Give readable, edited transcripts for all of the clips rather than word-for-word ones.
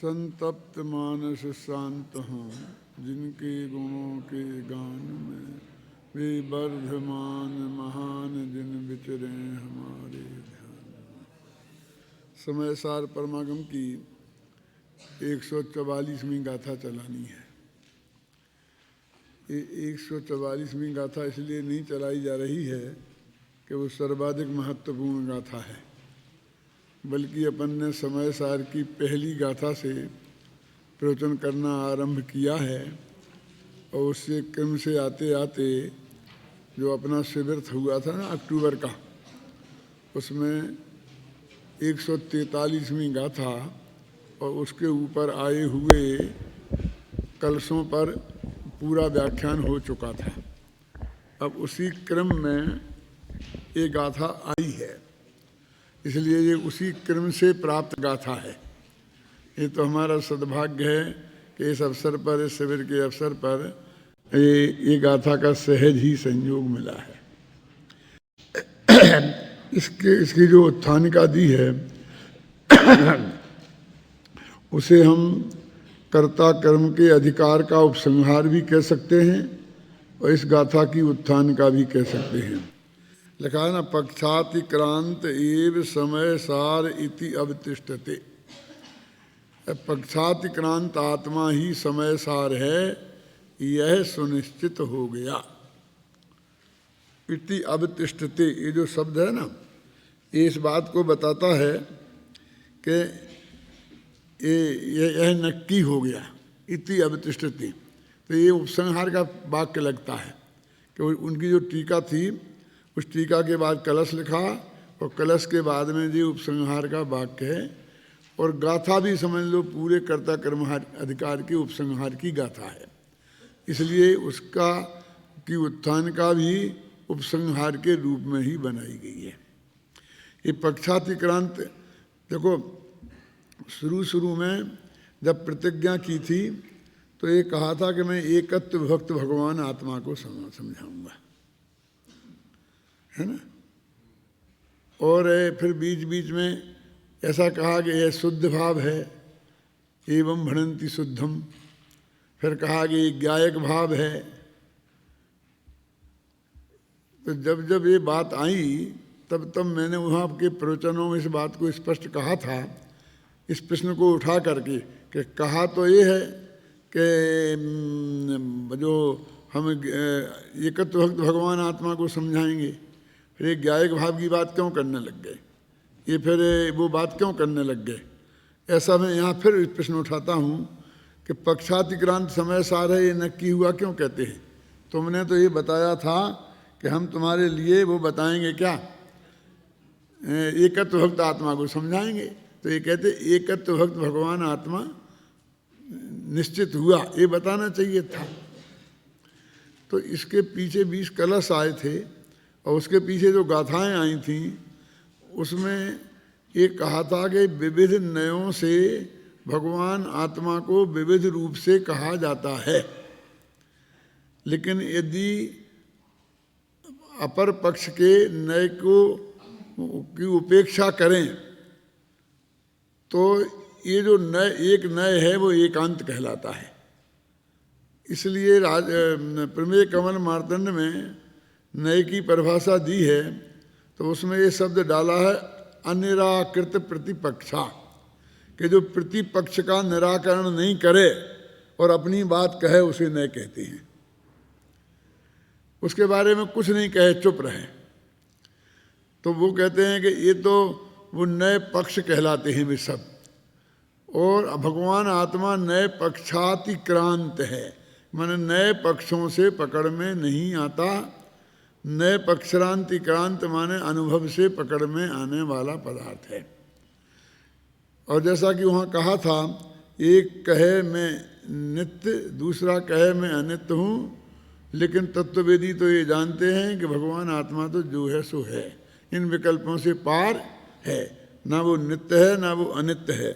संतप्त मानस शांत हों, जिनके गुणों के गान में वे वर्धमान महान दिन विचरे हमारे ध्यान में। समय सार परमागम की 144वीं गाथा चलानी है। ये 144वीं गाथा इसलिए नहीं चलाई जा रही है कि वो सर्वाधिक महत्वपूर्ण गाथा है, बल्कि अपन ने समय सार की पहली गाथा से प्रवचन करना आरंभ किया है और उससे क्रम से आते आते जो अपना शिविर हुआ था ना अक्टूबर का, उसमें 143वीं गाथा और उसके ऊपर आए हुए कलशों पर पूरा व्याख्यान हो चुका था। अब उसी क्रम में ये गाथा आई है, इसलिए ये उसी क्रम से प्राप्त गाथा है। ये तो हमारा सद्भाग्य है कि इस अवसर पर, इस शिविर के अवसर पर ये गाथा का सहज ही संयोग मिला है। इसकी जो उत्थानिका दी है उसे हम कर्ता कर्म के अधिकार का उपसंहार भी कह सकते हैं और इस गाथा की उत्थानिका भी कह सकते हैं। लिखा है ना, पक्षातिक्रांत एव समय सार इति अवतिष्ठते। पक्षातिक्रांत आत्मा ही समय सार है, यह सुनिश्चित हो गया। इति अवतिष्ठते, ये जो शब्द है ना, ये इस बात को बताता है कि यह नक्की हो गया। इति अवतिष्ठते, तो ये उपसंहार का वाक्य लगता है कि उनकी जो टीका थी उस टीका के बाद कलश लिखा और कलश के बाद में जो उपसंहार का वाक्य है, और गाथा भी समझ लो पूरे कर्ता कर्म अधिकार के उपसंहार की गाथा है, इसलिए उसका की उत्थान का भी उपसंहार के रूप में ही बनाई गई है। ये पक्षातिक्रांत देखो, शुरू में जब प्रतिज्ञा की थी तो ये कहा था कि मैं एकत्व भक्त भगवान आत्मा को समझाऊंगा, है ना। और फिर बीच बीच में ऐसा कहा कि यह शुद्ध भाव है, एवं भणंति शुद्धम। फिर कहा कि ये ज्ञायक भाव है। तो जब जब ये बात आई तब मैंने वहाँ के प्रवचनों में इस बात को स्पष्ट कहा था, इस प्रश्न को उठा करके कि कहा तो ये है कि जो हम एकत्व भक्त भगवान आत्मा को समझाएंगे, फिर एक ज्ञायक भाव की बात क्यों करने लग गए, ये फिर वो बात क्यों करने लग गए। ऐसा मैं यहाँ फिर प्रश्न उठाता हूँ कि पक्षातिक्रांत समय सार है, ये नक्की हुआ क्यों कहते हैं। तुमने तो ये बताया था कि हम तुम्हारे लिए वो बताएंगे क्या, एकत्व भक्त आत्मा को समझाएंगे। तो ये कहते एकत्व भक्त भगवान आत्मा निश्चित हुआ, ये बताना चाहिए था। तो इसके पीछे 20 कलश आए थे और उसके पीछे जो गाथाएं आई थीं उसमें ये कहा था कि विविध नयों से भगवान आत्मा को विविध रूप से कहा जाता है, लेकिन यदि अपर पक्ष के नय की उपेक्षा करें तो ये जो एक नय है वो एकांत कहलाता है। इसलिए प्रमेय कमल मार्तंड में नय की परिभाषा दी है तो उसमें ये शब्द डाला है अनिराकृत प्रतिपक्षा, कि जो प्रतिपक्ष का निराकरण नहीं करे और अपनी बात कहे उसे नय कहते हैं। उसके बारे में कुछ नहीं कहे, चुप रहे, तो वो कहते हैं कि ये तो वो नए पक्ष कहलाते हैं वे सब। और भगवान आत्मा नए पक्षातिक्रांत है, माने नए पक्षों से पकड़ में नहीं आता। नए पक्षांतिक्रांत माने अनुभव से पकड़ में आने वाला पदार्थ है। और जैसा कि वहाँ कहा था, एक कहे मैं नित्य, दूसरा कहे मैं अनित्य हूँ, लेकिन तत्ववेदी तो ये जानते हैं कि भगवान आत्मा तो जो है सो है, इन विकल्पों से पार है, ना वो नित्य है ना वो अनित्य है।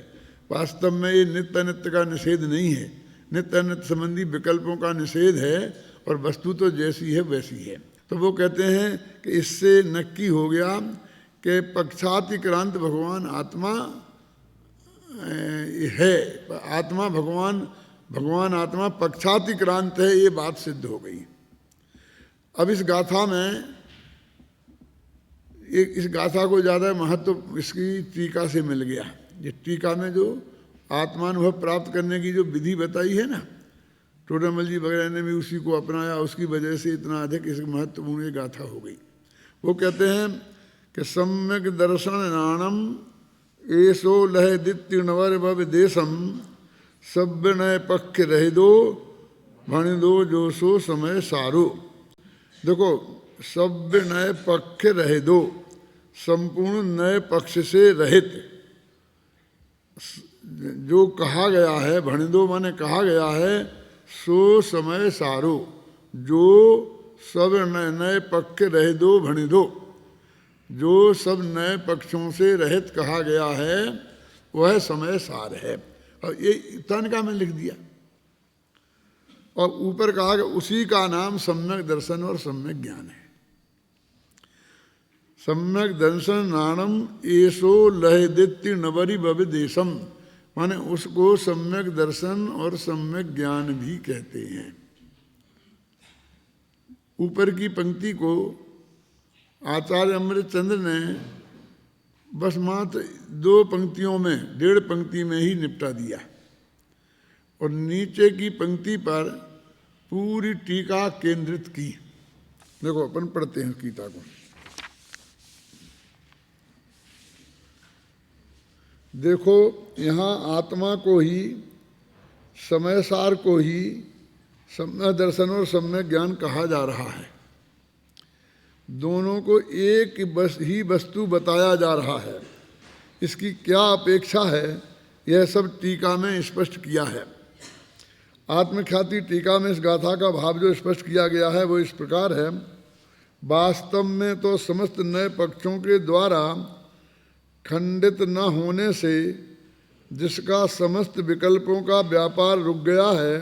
वास्तव में ये नित्य अनित्य का निषेध नहीं है, नित्य अनित्य संबंधी विकल्पों का निषेध है, और वस्तु तो जैसी है वैसी है। तो वो कहते हैं कि इससे नक्की हो गया कि पक्षातिक्रांत भगवान आत्मा है, आत्मा भगवान आत्मा पक्षातिक्रांत है, ये बात सिद्ध हो गई। अब इस गाथा में इस गाथा को ज़्यादा महत्व इसकी टीका से मिल गया। ये टीका में जो आत्मानुभव प्राप्त करने की जो विधि बताई है ना, टोडरमल जी वगैरह ने भी उसी को अपनाया, उसकी वजह से इतना अधिक इस महत्वपूर्ण ये गाथा हो गई। वो कहते हैं कि सम्यक दर्शन नाणम एसो लह दित्य नवर भव देशम सभ्य नय पक्ष रह दो भण दो जो सो समय सारो। देखो, सभ्य नए पक्ष रह दो, संपूर्ण नए पक्ष से रहित जो कहा गया है, भण दो माने कहा गया है, सो समय सारो, जो सब नए पक्ष रह दो भण दो, जो सब नए पक्षों से रहित कहा गया है वह समय सार है। और ये तनिका में लिख दिया। और ऊपर कहा कि उसी का नाम सम्यक दर्शन और सम्यक ज्ञान है। सम्यक दर्शन नाणम एसो लहदित्य नवरी भव देशम, माने उसको सम्यक दर्शन और सम्यक ज्ञान भी कहते हैं। ऊपर की पंक्ति को आचार्य अमृतचंद्र ने बस मात्र 2 पंक्तियों में, 1.5 पंक्ति में ही निपटा दिया, और नीचे की पंक्ति पर पूरी टीका केंद्रित की। देखो, अपन पढ़ते हैं गीता को। देखो, यहाँ आत्मा को ही, समय सार को ही सम्यक दर्शन और सम्यक ज्ञान कहा जा रहा है। दोनों को एक ही वस्तु बताया जा रहा है। इसकी क्या अपेक्षा है, यह सब टीका में स्पष्ट किया है। आत्मख्याति टीका में इस गाथा का भाव जो स्पष्ट किया गया है वो इस प्रकार है। वास्तव में तो समस्त नए पक्षों के द्वारा खंडित न होने से जिसका समस्त विकल्पों का व्यापार रुक गया है,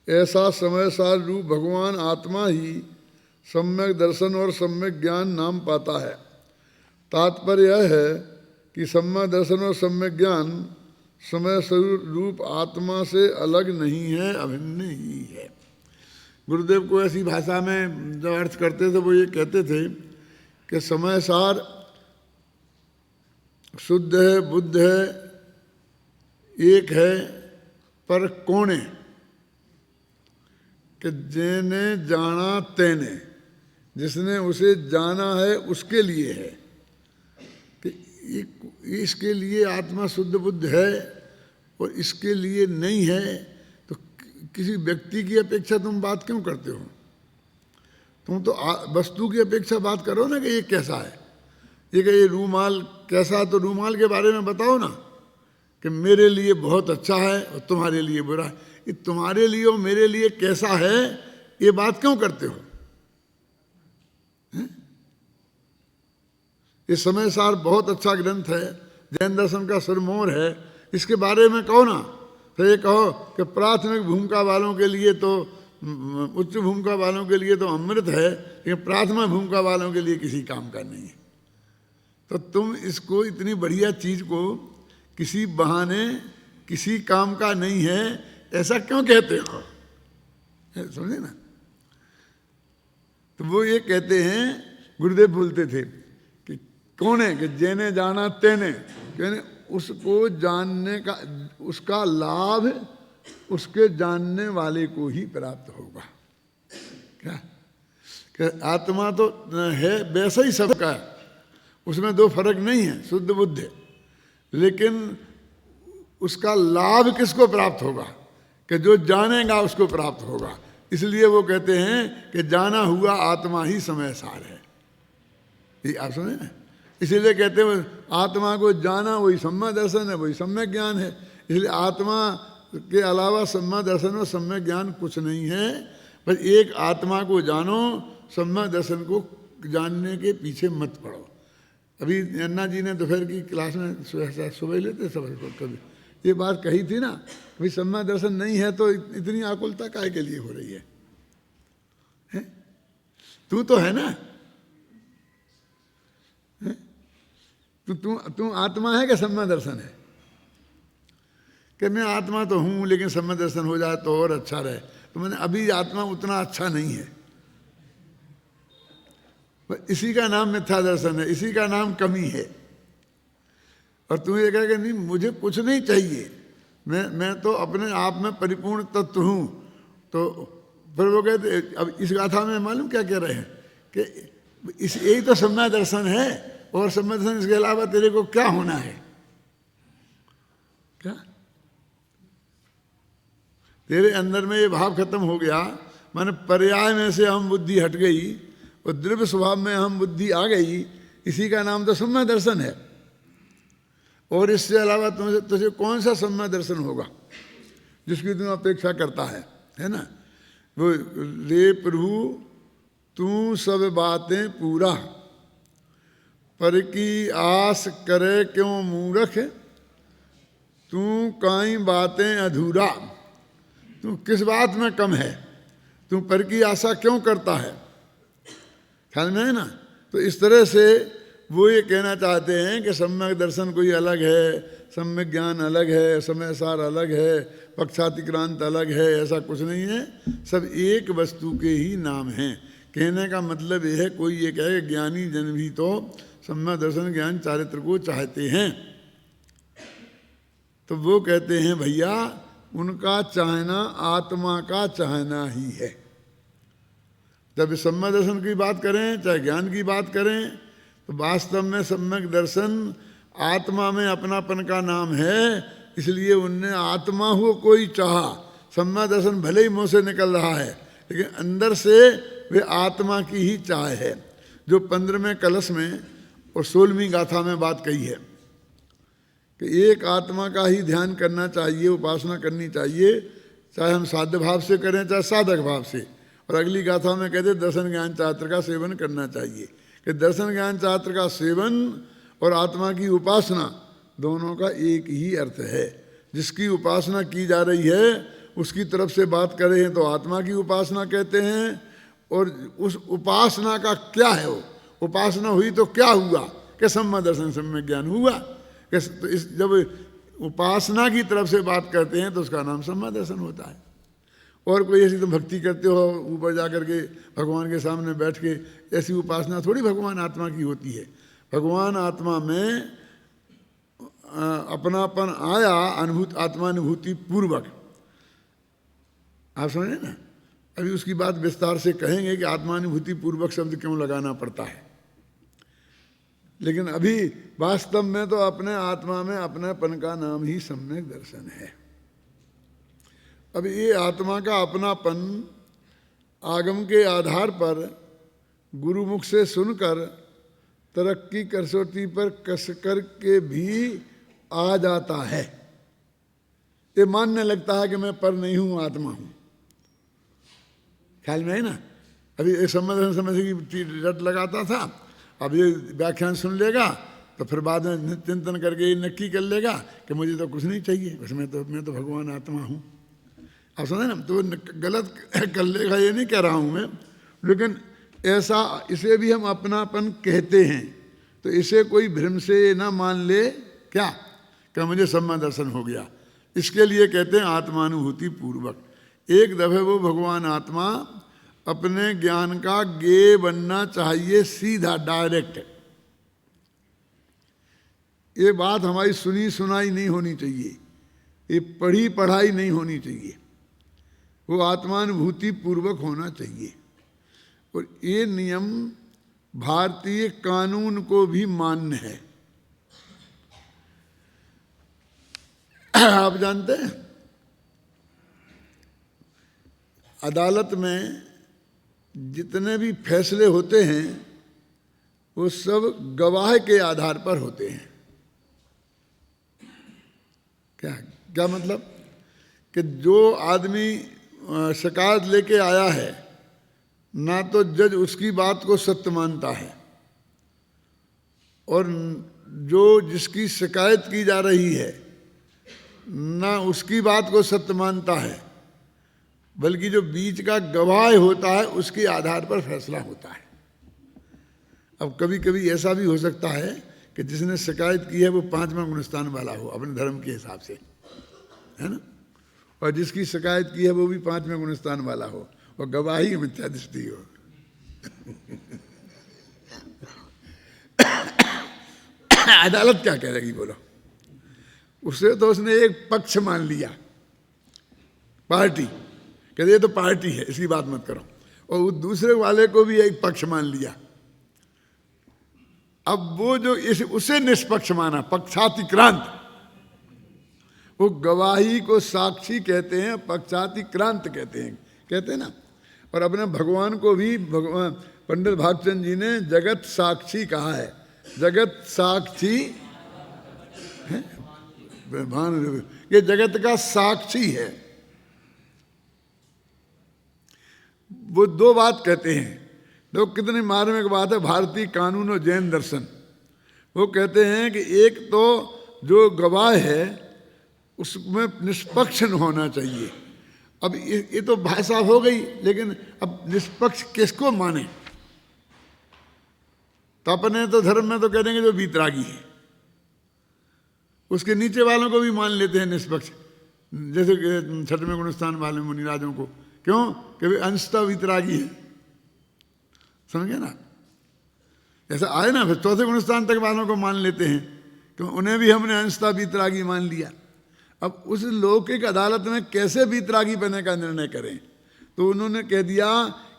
ऐसा समय सार रूप भगवान आत्मा ही सम्यक दर्शन और सम्यक ज्ञान नाम पाता है। तात्पर्य यह है कि सम्यक दर्शन और सम्यक ज्ञान समय स्वरूप रूप आत्मा से अलग नहीं है, अभिन्न ही है। गुरुदेव को ऐसी भाषा में जो अर्थ करते थे वो ये कहते थे कि समय सार शुद्ध है, बुद्ध है, एक है, पर कौने कि जेने जाना तेने, जिसने उसे जाना है उसके लिए है। कि इसके लिए आत्मा शुद्ध बुद्ध है और इसके लिए नहीं है, तो किसी व्यक्ति की अपेक्षा तुम बात क्यों करते हो? तुम तो वस्तु की अपेक्षा बात करो ना कि ये कैसा है। ये रूमाल कैसा, तो रूमाल के बारे में बताओ ना कि मेरे लिए बहुत अच्छा है और तुम्हारे लिए बुरा है। ये तुम्हारे लिए और मेरे लिए कैसा है, ये बात क्यों करते हो? ये समय सार बहुत अच्छा ग्रंथ है, जैन दर्शन का सिरमौर है। इसके बारे में कहो ना, तो ये कहो कि प्राथमिक भूमिका वालों के लिए तो, उच्च भूमिका वालों के लिए तो अमृत है, लेकिन प्राथमिक भूमिका वालों के लिए किसी काम का नहीं है। तो तुम इसको, इतनी बढ़िया चीज को किसी बहाने, किसी काम का नहीं है, ऐसा क्यों कहते हो? समझे ना? तो वो ये कहते हैं, गुरुदेव बोलते थे कि कौन है कि जेने जाना तेने, कहने उसको जानने का, उसका लाभ उसके जानने वाले को ही प्राप्त होगा। क्या कि आत्मा तो है वैसा ही सबका है, उसमें 2 फर्क नहीं है, शुद्ध बुद्ध है, लेकिन उसका लाभ किसको प्राप्त होगा? कि जो जानेगा उसको प्राप्त होगा। इसलिए वो कहते हैं कि जाना हुआ आत्मा ही समय सार है। ये आप सुने ना? इसीलिए कहते हैं आत्मा को जाना वही सम्यक दर्शन है, वही सम्यक ज्ञान है। इसलिए आत्मा के अलावा सम्यक दर्शन और सम्यक ज्ञान कुछ नहीं है। बस एक आत्मा को जानो, सम्यक दर्शन को जानने के पीछे मत पड़ो। अभी अन्ना जी ने दोपहर की क्लास में सुबह लेते सब कभी ये बात कही थी ना, अभी सम्यक दर्शन नहीं है तो इतनी आकुलता काहे के लिए हो रही है? तू तो है ना, तू आत्मा है कि सम्यक दर्शन है? कि मैं आत्मा तो हूँ लेकिन सम्यक दर्शन हो जाए तो और अच्छा रहे। तो मैंने अभी आत्मा उतना अच्छा नहीं है, इसी का नाम मिथ्या दर्शन है, इसी का नाम कमी है। और तू ये कहेगा नहीं मुझे कुछ नहीं चाहिए, मैं तो अपने आप में परिपूर्ण तत्व हूँ। तो फिर वो कहते अब इस गाथा में मालूम क्या कह रहे हैं कि इस यही तो सम्यक दर्शन है, और सम्यक दर्शन इसके अलावा तेरे को क्या होना है? क्या तेरे अंदर में ये भाव खत्म हो गया, माने पर्याय में से हम बुद्धि हट गई और द्रव्य स्वभाव में हम बुद्धि आ गई, इसी का नाम तो सम्यक दर्शन है। और इससे अलावा तुझे कौन सा सम्यक दर्शन होगा जिसकी तुम अपेक्षा करता है ना? वो रे प्रभु तू सब बातें पूरा, पर की आस करे क्यों मूर्ख, तू काई बातें अधूरा। तू किस बात में कम है, तू पर की आशा क्यों करता है? ख्याल में है ना? तो इस तरह से वो ये कहना चाहते हैं कि सम्यक दर्शन कोई अलग है, सम्यक ज्ञान अलग है, समय सार अलग है, पक्षातिक्रांत अलग है, ऐसा कुछ नहीं है, सब एक वस्तु के ही नाम हैं। कहने का मतलब यह है, कोई ये कहे ज्ञानी जन भी तो सम्यक दर्शन ज्ञान चारित्र को चाहते हैं, तो वो कहते हैं भैया उनका चाहना आत्मा का चाहना ही है। जब सम्यक दर्शन की बात करें चाहे ज्ञान की बात करें, तो वास्तव में सम्यक दर्शन आत्मा में अपनापन का नाम है, इसलिए उनने आत्मा हो कोई चाहा। सम्यक दर्शन भले ही मुंह से निकल रहा है लेकिन अंदर से वे आत्मा की ही चाह है। जो 15वें कलश में और 16वीं गाथा में बात कही है कि एक आत्मा का ही ध्यान करना चाहिए, उपासना करनी चाहिए, चाहे हम साध्य भाव से करें चाहे साधक भाव से। और अगली गाथा में कहते दर्शन ज्ञान चात्र का सेवन करना चाहिए, कि दर्शन ज्ञान चात्र का सेवन और आत्मा की उपासना दोनों का एक ही अर्थ है। जिसकी उपासना की जा रही है उसकी तरफ से बात करें तो आत्मा की उपासना कहते हैं, और उस उपासना का क्या है, वो उपासना हुई तो क्या हुआ कि सम्यक दर्शन सम्यक ज्ञान हुआ। तो जब उपासना की तरफ से बात करते हैं तो उसका नाम सम्यक दर्शन होता है। और कोई ऐसी तुम भक्ति करते हो ऊपर जा कर के भगवान के सामने बैठ के, ऐसी उपासना थोड़ी भगवान आत्मा की होती है। भगवान आत्मा में अपनापन आया आत्मानुभूति पूर्वक। आप समझे ना? अभी उसकी बात विस्तार से कहेंगे कि आत्मानुभूति पूर्वक शब्द क्यों लगाना पड़ता है, लेकिन अभी वास्तव में तो अपने आत्मा में अपनापन का नाम ही सम्यक दर्शन है। अब ये आत्मा का अपनापन आगम के आधार पर गुरुमुख से सुनकर तरक्की कसौटी पर कस कर के भी आ जाता है। ये मानने लगता है कि मैं पर नहीं हूं, आत्मा हूं। ख्याल में है ना? अभी एक समझ की रट लगाता था, अब ये व्याख्यान सुन लेगा तो फिर बाद में चिंतन करके ये नक्की कर लेगा कि मुझे तो कुछ नहीं चाहिए, बस मैं तो भगवान आत्मा हूँ। आप समझे ना? तो गलत कर लेगा ये नहीं कह रहा हूँ मैं, लेकिन ऐसा इसे भी हम अपनापन कहते हैं, तो इसे कोई भ्रम से ना मान ले क्या कि मुझे सम्यक दर्शन हो गया। इसके लिए कहते हैं आत्मानुभूति पूर्वक। एक दफे वो भगवान आत्मा अपने ज्ञान का गे बनना चाहिए, सीधा डायरेक्ट। ये बात हमारी सुनी सुनाई नहीं होनी चाहिए, ये पढ़ी पढ़ाई नहीं होनी चाहिए, वो आत्मानुभूति पूर्वक होना चाहिए। और ये नियम भारतीय कानून को भी मान्य है। आप जानते हैं अदालत में जितने भी फैसले होते हैं वो सब गवाह के आधार पर होते हैं। क्या क्या मतलब? कि जो आदमी शिकायत लेके आया है, ना तो जज उसकी बात को सत्य मानता है, और जो जिसकी शिकायत की जा रही है ना उसकी बात को सत्य मानता है, बल्कि जो बीच का गवाह होता है उसके आधार पर फैसला होता है। अब कभी कभी ऐसा भी हो सकता है कि जिसने शिकायत की है वो 5वां गुणस्थान वाला हो अपने धर्म के हिसाब से, है ना, और जिसकी शिकायत की है वो भी 5वें गुणस्थान वाला हो और गवाही मिथ्या दृष्टि हो। अदालत क्या करेगी बोलो? उससे तो उसने एक पक्ष मान लिया, पार्टी, कहते ये तो पार्टी है इसकी बात मत करो, और दूसरे वाले को भी एक पक्ष मान लिया। अब वो जो उसे निष्पक्ष माना, पक्षातिक्रांत, वो गवाही को साक्षी कहते हैं, पक्षातिक्रांत कहते हैं ना। और अपने भगवान को भी भगवान पंडित भागचंद जी ने जगत साक्षी कहा है। जगत साक्षी है, ये जगत का साक्षी है। वो दो बात कहते हैं, लोग कितनी मार्मिक बात है, भारतीय कानून और जैन दर्शन। वो कहते हैं कि एक तो जो गवाह है उसमें निष्पक्ष होना चाहिए। अब ये तो भाषा हो गई, लेकिन अब निष्पक्ष किसको माने? तो अपने तो धर्म में तो कह देंगे जो वीतरागी है, उसके नीचे वालों को भी मान लेते हैं निष्पक्ष, जैसे कि 6वें गुणस्थान वाले मुनिराजों को। क्यों? कि वे अंशतः वीतरागी है, समझ गए ना? ऐसा आए ना, फिर 4थे गुणस्थान तक वालों को मान लेते हैं कि उन्हें भी हमने अंशतः वीतरागी मान लिया। अब उस लौकिक अदालत में कैसे वीतरागी बनने का निर्णय करें? तो उन्होंने कह दिया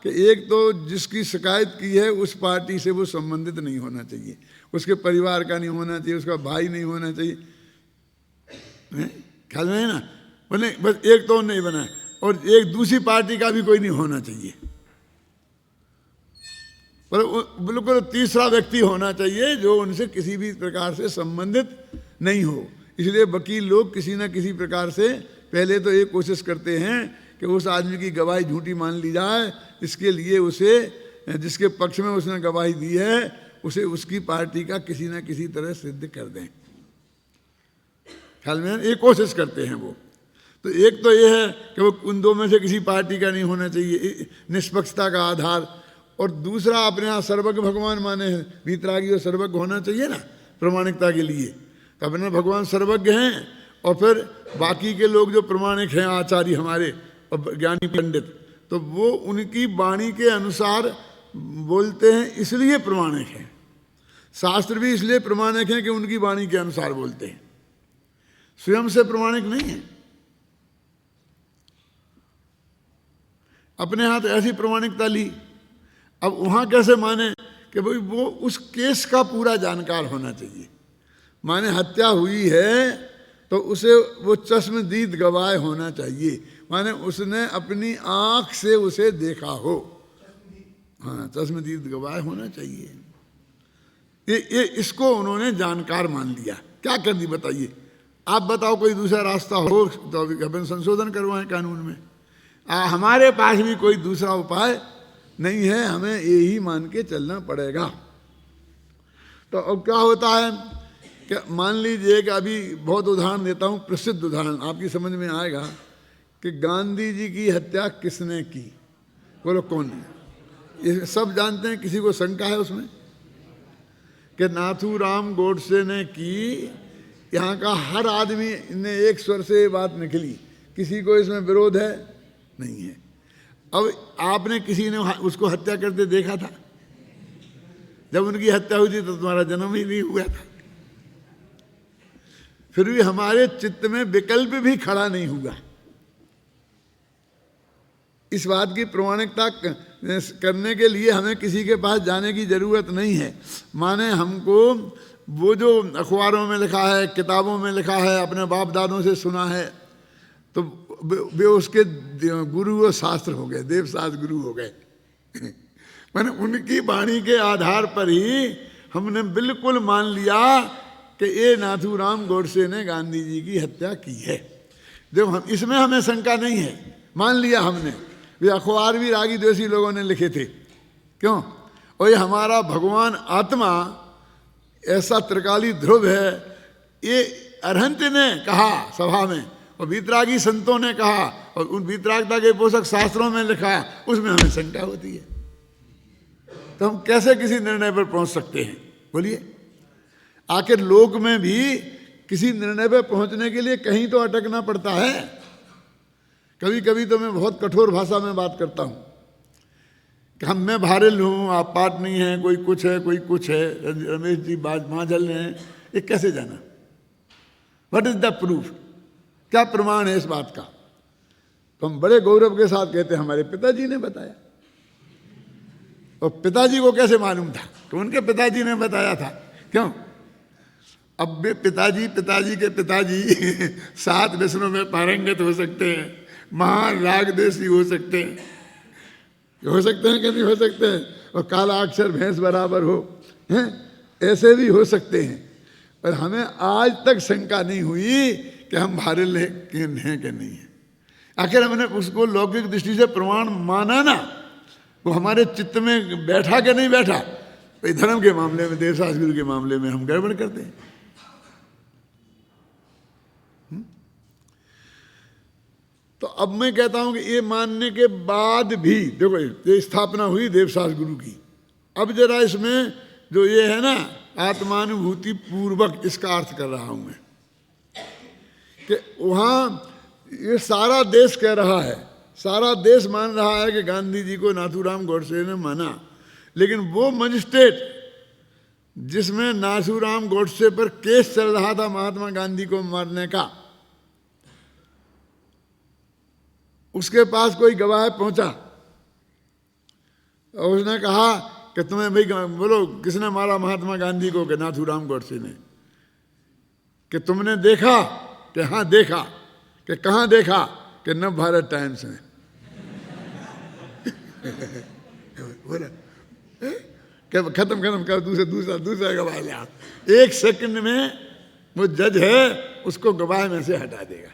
कि एक तो जिसकी शिकायत की है उस पार्टी से वो संबंधित नहीं होना चाहिए, उसके परिवार का नहीं होना चाहिए, उसका भाई नहीं होना चाहिए, ख्याल में है ना? बोले बस एक तो नहीं बना, और एक दूसरी पार्टी का भी कोई नहीं होना चाहिए, पर बिल्कुल तीसरा व्यक्ति होना चाहिए जो उनसे किसी भी प्रकार से संबंधित नहीं हो। इसलिए वकील लोग किसी न किसी प्रकार से पहले तो ये कोशिश करते हैं कि उस आदमी की गवाही झूठी मान ली जाए, इसके लिए उसे, जिसके पक्ष में उसने गवाही दी है, उसे उसकी पार्टी का किसी न किसी तरह सिद्ध कर दें। ख्याल में एक कोशिश करते हैं वो। तो एक तो ये है कि वो उन दो में से किसी पार्टी का नहीं होना चाहिए, निष्पक्षता का आधार। और दूसरा अपने यहाँ सर्वज्ञ भगवान माने हैं, वीतरागी और सर्वज्ञ होना चाहिए ना प्रमाणिकता के लिए। तो अपने भगवान सर्वज्ञ हैं, और फिर बाकी के लोग जो प्रमाणिक हैं, आचार्य हमारे और ज्ञानी पंडित, तो वो उनकी वाणी के अनुसार बोलते हैं, इसलिए प्रमाणिक हैं। शास्त्र भी इसलिए प्रमाणिक हैं कि उनकी वाणी के अनुसार बोलते हैं, स्वयं से प्रमाणिक नहीं है। अपने हाथ ऐसी प्रमाणिकता ली, अब वहाँ कैसे माने कि भाई वो उस केस का पूरा जानकार होना चाहिए। माने हत्या हुई है तो उसे वो चश्मदीद गवाह होना चाहिए, माने उसने अपनी आँख से उसे देखा हो। हाँ, चश्मदीद गवाह होना चाहिए। ये इसको उन्होंने जानकार मान लिया। क्या कर दी बताइए? आप बताओ कोई दूसरा रास्ता हो तो अपन संशोधन करवाएं कानून में। हमारे पास भी कोई दूसरा उपाय नहीं है, हमें यही मान के चलना पड़ेगा। तो अब क्या होता है कि मान लीजिए कि अभी बहुत उदाहरण देता हूँ, प्रसिद्ध उदाहरण आपकी समझ में आएगा कि गांधी जी की हत्या किसने की? बोलो कौन है? ये सब जानते हैं, किसी को शंका है उसमें? कि नाथूराम गोडसे ने की। यहाँ का हर आदमी ने एक स्वर से ये बात निकली, किसी को इसमें विरोध है नहीं है। अब आपने किसी ने उसको हत्या करते देखा था? जब उनकी हत्या हुई थी तो तुम्हारा जन्म ही नहीं हुआ था। फिर भी हमारे चित्त में विकल्प भी खड़ा नहीं हुआ। इस बात की प्रमाणिकता करने के लिए हमें किसी के पास जाने की जरूरत नहीं है। माने हमको वो जो अखबारों में लिखा है, किताबों में लिखा है, अपने बाप दादों से सुना है, तो वे उसके गुरु और शास्त्र हो गए, देव शास्त्र गुरु हो गए। मैंने उनकी वाणी के आधार पर ही हमने बिल्कुल मान लिया कि ये नाथूराम गोडसे ने गांधी जी की हत्या की है। जब हम इसमें हमें शंका नहीं है, मान लिया हमने। वे अखबार भी रागी द्वेषी लोगों ने लिखे थे, क्यों? और ये हमारा भगवान आत्मा ऐसा त्रिकाली ध्रुव है, ये अरहंत ने कहा सभा में, और वीतरागी संतों ने कहा, और उन वीतरागता के पोषक शास्त्रों में लिखा, उसमें हमें शंका होती है। तो हम कैसे किसी निर्णय पर पहुंच सकते हैं? बोलिए। आखिर लोक में भी किसी निर्णय पे पहुंचने के लिए कहीं तो अटकना पड़ता है। कभी कभी तो मैं बहुत कठोर भाषा में बात करता हूँ कि मैं भारिल हूँ, आप पाट नहीं हैं, कोई कुछ है कोई कुछ है, रमेश जी मांझल हैं, ये कैसे जाना? What is the proof? क्या प्रमाण है इस बात का? तो हम बड़े गौरव के साथ कहते हैं हमारे पिताजी ने बताया। और पिताजी को कैसे मालूम था? तो उनके पिताजी ने बताया था। क्यों? अब वे पिताजी के पिताजी 7 व्यसनों में पारंगत हो सकते हैं, महान रागदेशी हो सकते हैं कि नहीं हो सकते हैं, और काला अक्षर भैंस बराबर हो, हैं? ऐसे भी हो सकते हैं। पर हमें आज तक शंका नहीं हुई कि हम भारिल हैं कि नहीं है। आखिर हमने उसको लौकिक दृष्टि से प्रमाण माना ना, वो हमारे चित्त में बैठा कि नहीं बैठा। तो धर्म के मामले में, देवशास्त्र गुरु के मामले में हम गड़बड़ करते हैं। तो अब मैं कहता हूं कि ये मानने के बाद भी देखो, ये स्थापना हुई देवशास्त्र गुरु की। अब जरा इसमें जो ये है ना आत्मानुभूति पूर्वक, इसका अर्थ कर रहा हूं मैं कि वहां ये सारा देश कह रहा है, सारा देश मान रहा है कि गांधी जी को नाथूराम गोडसे ने माना, लेकिन वो मजिस्ट्रेट जिसमें नाथूराम गोडसे पर केस चल रहा था महात्मा गांधी को मारने का, उसके पास कोई गवाह पहुंचा और उसने कहा कि तुम्हें भाई बोलो किसने मारा महात्मा गांधी को? कि नाथूराम गोडसे ने। कि तुमने देखा? कि हाँ देखा। कि कहाँ देखा? कि नव भारत टाइम्स में। बोला क्या? खत्म कर, दूसरा गवाह ले आओ। 1 सेकंड में वो जज है उसको गवाह में से हटा देगा।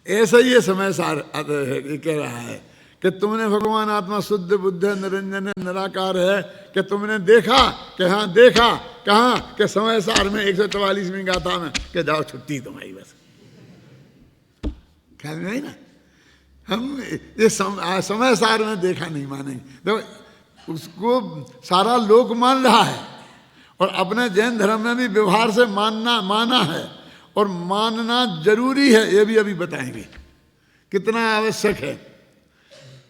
ऐसा ही ये समय सार कह रहा है कि तुमने भगवान आत्मा शुद्ध बुद्ध निरंजन निराकार है, कि तुमने देखा? कि हाँ देखा। कहाँ? कि समय सार में 144वीं गाथा में। कि जाओ छुट्टी तुम्हारी बस। ख्याल में ना, हम ये समय सार में देखा नहीं मानेंगे। देखो उसको सारा लोक मान रहा है, और अपने जैन धर्म में भी व्यवहार से माना है, और मानना जरूरी है। ये भी अभी बताएंगे कितना आवश्यक है।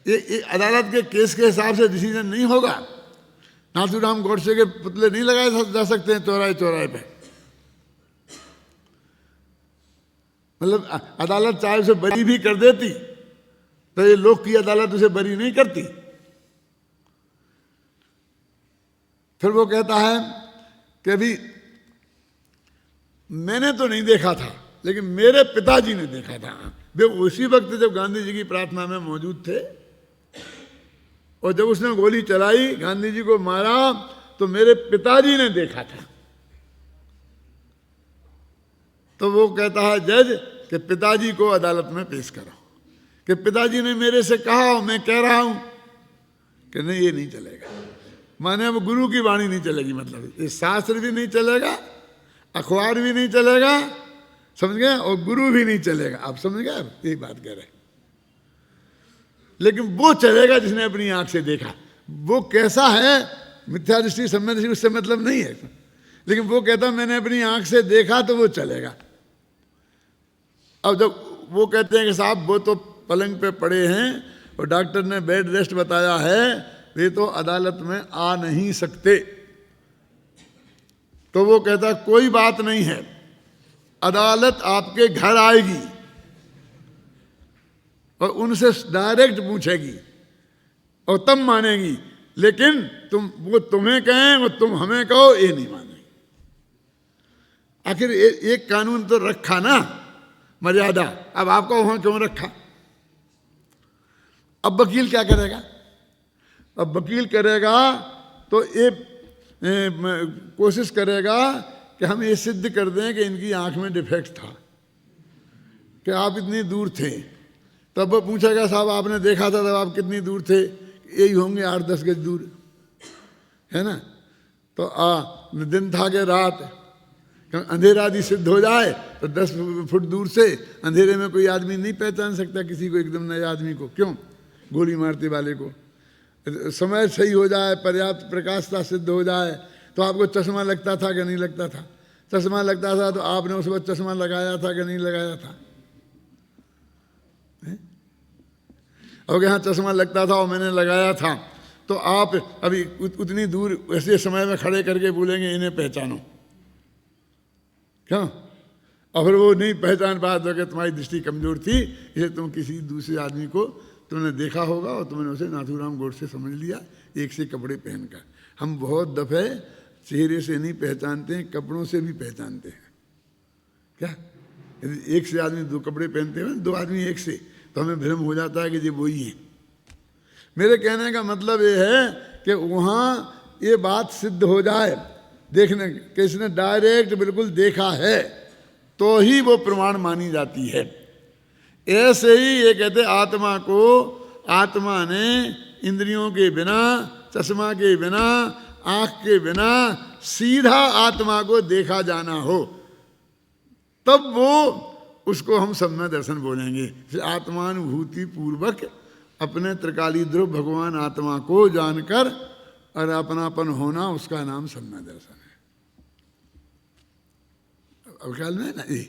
ये अदालत के केस के हिसाब से डिसीजन नहीं होगा। नाथूराम गोडसे के पुतले नहीं लगाए जा सकते हैं चौराहे पे। मतलब अदालत चाहे उसे बरी भी कर देती तो ये लोक की अदालत उसे बरी नहीं करती। फिर वो कहता है कि अभी मैंने तो नहीं देखा था, लेकिन मेरे पिताजी ने देखा था। वे उसी वक्त जब गांधी जी की प्रार्थना में मौजूद थे, और जब उसने गोली चलाई, गांधी जी को मारा, तो मेरे पिताजी ने देखा था। तो वो कहता है जज कि पिताजी को अदालत में पेश करो। कि पिताजी ने मेरे से कहा, मैं कह रहा हूं कि नहीं, ये नहीं चलेगा। माने अब गुरु की वाणी नहीं चलेगी, मतलब ये शास्त्र भी नहीं चलेगा, अखबार भी नहीं चलेगा, समझ गए, और गुरु भी नहीं चलेगा। आप समझ गए? यही बात कह रहे। लेकिन वो चलेगा जिसने अपनी आंख से देखा। वो कैसा है, मिथ्या दृष्टि सम्यक दृष्टि उससे मतलब नहीं है, लेकिन वो कहता मैंने अपनी आंख से देखा तो वो चलेगा। अब जब वो कहते हैं कि साहब वो तो पलंग पे पड़े हैं और डॉक्टर ने बेड रेस्ट बताया है, वे तो अदालत में आ नहीं सकते, तो वो कहता कोई बात नहीं है, अदालत आपके घर आएगी और उनसे डायरेक्ट पूछेगी और तब मानेगी। लेकिन वो तुम्हें कहें और तुम हमें कहो, ये नहीं मानेगी। आखिर एक कानून तो रखा ना, मर्यादा। अब आपको वहां क्यों रखा? अब वकील क्या करेगा? अब वकील करेगा तो ये कोशिश करेगा कि हम ये सिद्ध कर दें कि इनकी आंख में डिफेक्ट था, कि आप इतनी दूर थे। तब वो पूछेगा साहब आपने देखा था तब आप कितनी दूर थे? यही होंगे 8-10 गज दूर, है ना। तो दिन था कि रात, अंधेरा यदि सिद्ध हो जाए तो 10 फुट दूर से अंधेरे में कोई आदमी नहीं पहचान सकता किसी को, एकदम नए आदमी को। क्यों? गोली मारते वाले को। समय सही हो जाए, पर्याप्त प्रकाशता सिद्ध हो जाए, तो आपको चश्मा लगता था कि नहीं लगता था? चश्मा लगता था तो आपने उस वक्त चश्मा लगाया था कि नहीं लगाया था? और यहाँ चश्मा लगता था और मैंने लगाया था, तो आप अभी उतनी दूर ऐसे समय में खड़े करके बोलेंगे इन्हें पहचानो, क्यों? और फिर वो नहीं पहचान पाया तो कि तुम्हारी दृष्टि कमजोर थी, इसलिए तुम किसी दूसरे आदमी को तुमने देखा होगा और तुमने उसे नाथूराम गोडसे समझ लिया एक से कपड़े पहनकर। हम बहुत दफे चेहरे से नहीं पहचानते हैं, कपड़ों से भी पहचानते हैं। क्या यदि एक से आदमी दो कपड़े पहनते हैं, दो आदमी एक से, तो हमें भ्रम हो जाता है कि ये वही है। मेरे कहने का मतलब ये है कि वहाँ ये बात सिद्ध हो जाए, देखने कि इसने डायरेक्ट बिल्कुल देखा है तो ही वो प्रमाण मानी जाती है। ऐसे ही ये कहते आत्मा को, आत्मा ने इंद्रियों के बिना, चश्मा के बिना, आंख के बिना सीधा आत्मा को देखा जाना हो, तब वो उसको हम सम्यक दर्शन बोलेंगे। फिर आत्मानुभूति पूर्वक अपने त्रिकाली ध्रुव भगवान आत्मा को जानकर और अपनापन होना, उसका नाम सम्यक दर्शन है। अब ख्याल में ना ये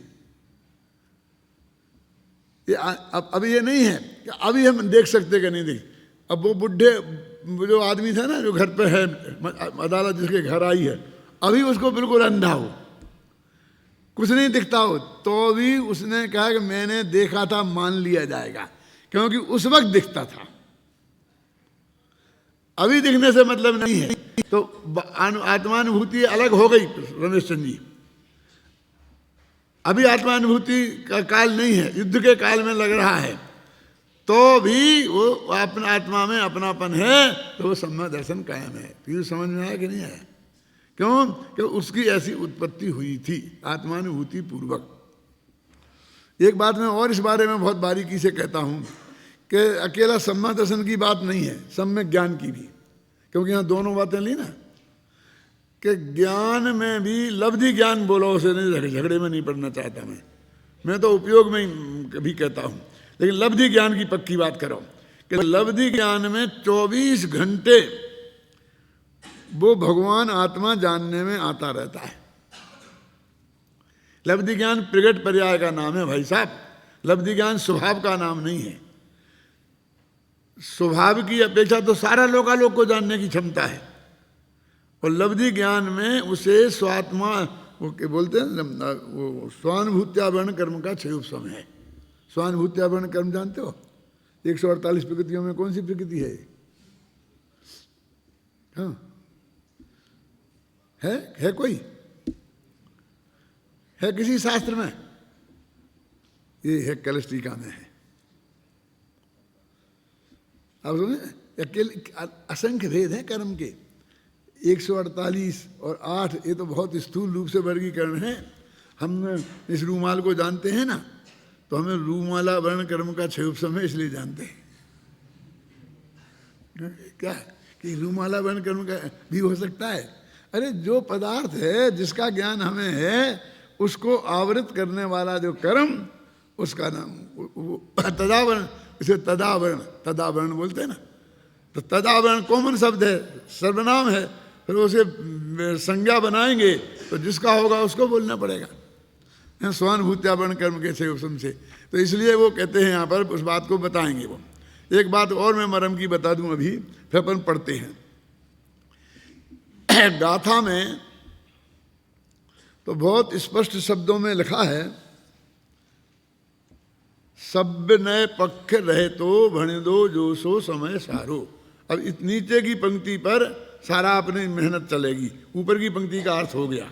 अब ये नहीं है कि अभी हम देख सकते कि नहीं देख। अब वो बुढ़े जो आदमी था ना, जो घर पे है, अदालत जिसके घर आई है, अभी उसको बिल्कुल अंधा हो, कुछ नहीं दिखता हो, तो भी उसने कहा कि मैंने देखा था, मान लिया जाएगा, क्योंकि उस वक्त दिखता था। अभी दिखने से मतलब नहीं है। तो आत्मानुभूति अलग हो गई रमेश चंद जी। अभी आत्मानुभूति का काल नहीं है, युद्ध के काल में लग रहा है, तो भी वो अपना आत्मा में अपनापन है, तो वो सम्यक दर्शन कायम है। फिर समझ में आया कि नहीं आया? क्यों? कि उसकी ऐसी उत्पत्ति हुई थी आत्मानुभूति पूर्वक। एक बात मैं और इस बारे में बहुत बारीकी से कहता हूं कि अकेला सम्यक दर्शन की बात नहीं है, सम्यक ज्ञान की भी, क्योंकि यहाँ दोनों बातें ली ना, कि ज्ञान में भी लब्धि ज्ञान बोलो उसे नहीं, झगड़े में नहीं पड़ना चाहता मैं तो उपयोग में भी कहता हूं, लेकिन लब्धि ज्ञान की पक्की बात करो कि लब्धि ज्ञान में 24 घंटे वो भगवान आत्मा जानने में आता रहता है। लब्धि ज्ञान प्रगट पर्याय का नाम है भाई साहब, लब्धि ज्ञान स्वभाव का नाम नहीं है। स्वभाव की अपेक्षा तो सारा लोकालोक को जानने की क्षमता है, और लब्धि ज्ञान में उसे स्वात्मा, वो क्या बोलते हैं, वो स्वानुभूत्यावरण कर्म का 6 उपसम है। स्वानुभूत्यावरण कर्म जानते हो? 148 प्रकृतियों में कौन सी प्रकृति है? हाँ, है कोई? है किसी शास्त्र में? ये है कलश टीका में है। अब सुने, अकेले असंख्य भेद है कर्म के, 148 और 8, ये तो बहुत स्थूल रूप से वर्गीकरण है। हम इस रूमाल को जानते हैं ना, तो हमें रूमाला वर्ण कर्म का 6 उपसम है इसलिए जानते हैं। क्या कि रूमाला वर्ण कर्म का भी हो सकता है? अरे जो पदार्थ है, जिसका ज्ञान हमें है, उसको आवृत करने वाला जो कर्म, उसका नाम वो तदावरण, इसे तदावरण बोलते हैं ना। तो तदावरण कॉमन शब्द है, सर्वनाम है, फिर उसे संज्ञा बनाएंगे तो जिसका होगा उसको बोलना पड़ेगा। स्वानुभूत्यावरण कर्म के 6 उपसम से, तो इसलिए वो कहते हैं यहाँ पर, उस बात को बताएंगे वो। एक बात और मैं मरम की बता दूं अभी, फिर अपन पढ़ते हैं। गाथा में तो बहुत स्पष्ट शब्दों में लिखा है, सब नए पक्ष रहे तो भण दो जो सो समय सारो। अब इस नीचे की पंक्ति पर सारा अपनी मेहनत चलेगी, ऊपर की पंक्ति का अर्थ हो गया